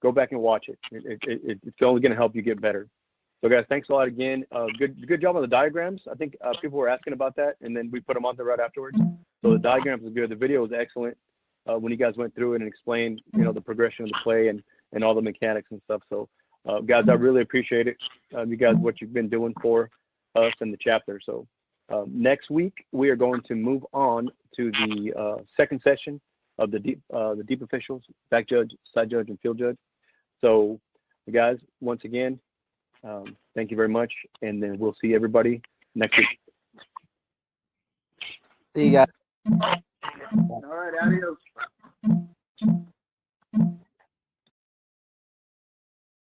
go back and watch it. It's only going to help you get better. So, guys, thanks a lot again. Good job on the diagrams. I think people were asking about that, and then we put them on there right afterwards. So the diagrams are good. The video was excellent when you guys went through it and explained, the progression of the play and all the mechanics and stuff. So, guys, I really appreciate it. You guys, what you've been doing for us and the chapter. So next week, we are going to move on to the second session of the deep officials, back judge, side judge, and field judge. So, guys, once again, thank you very much, and then we'll see everybody next week. See you guys. All right, adios.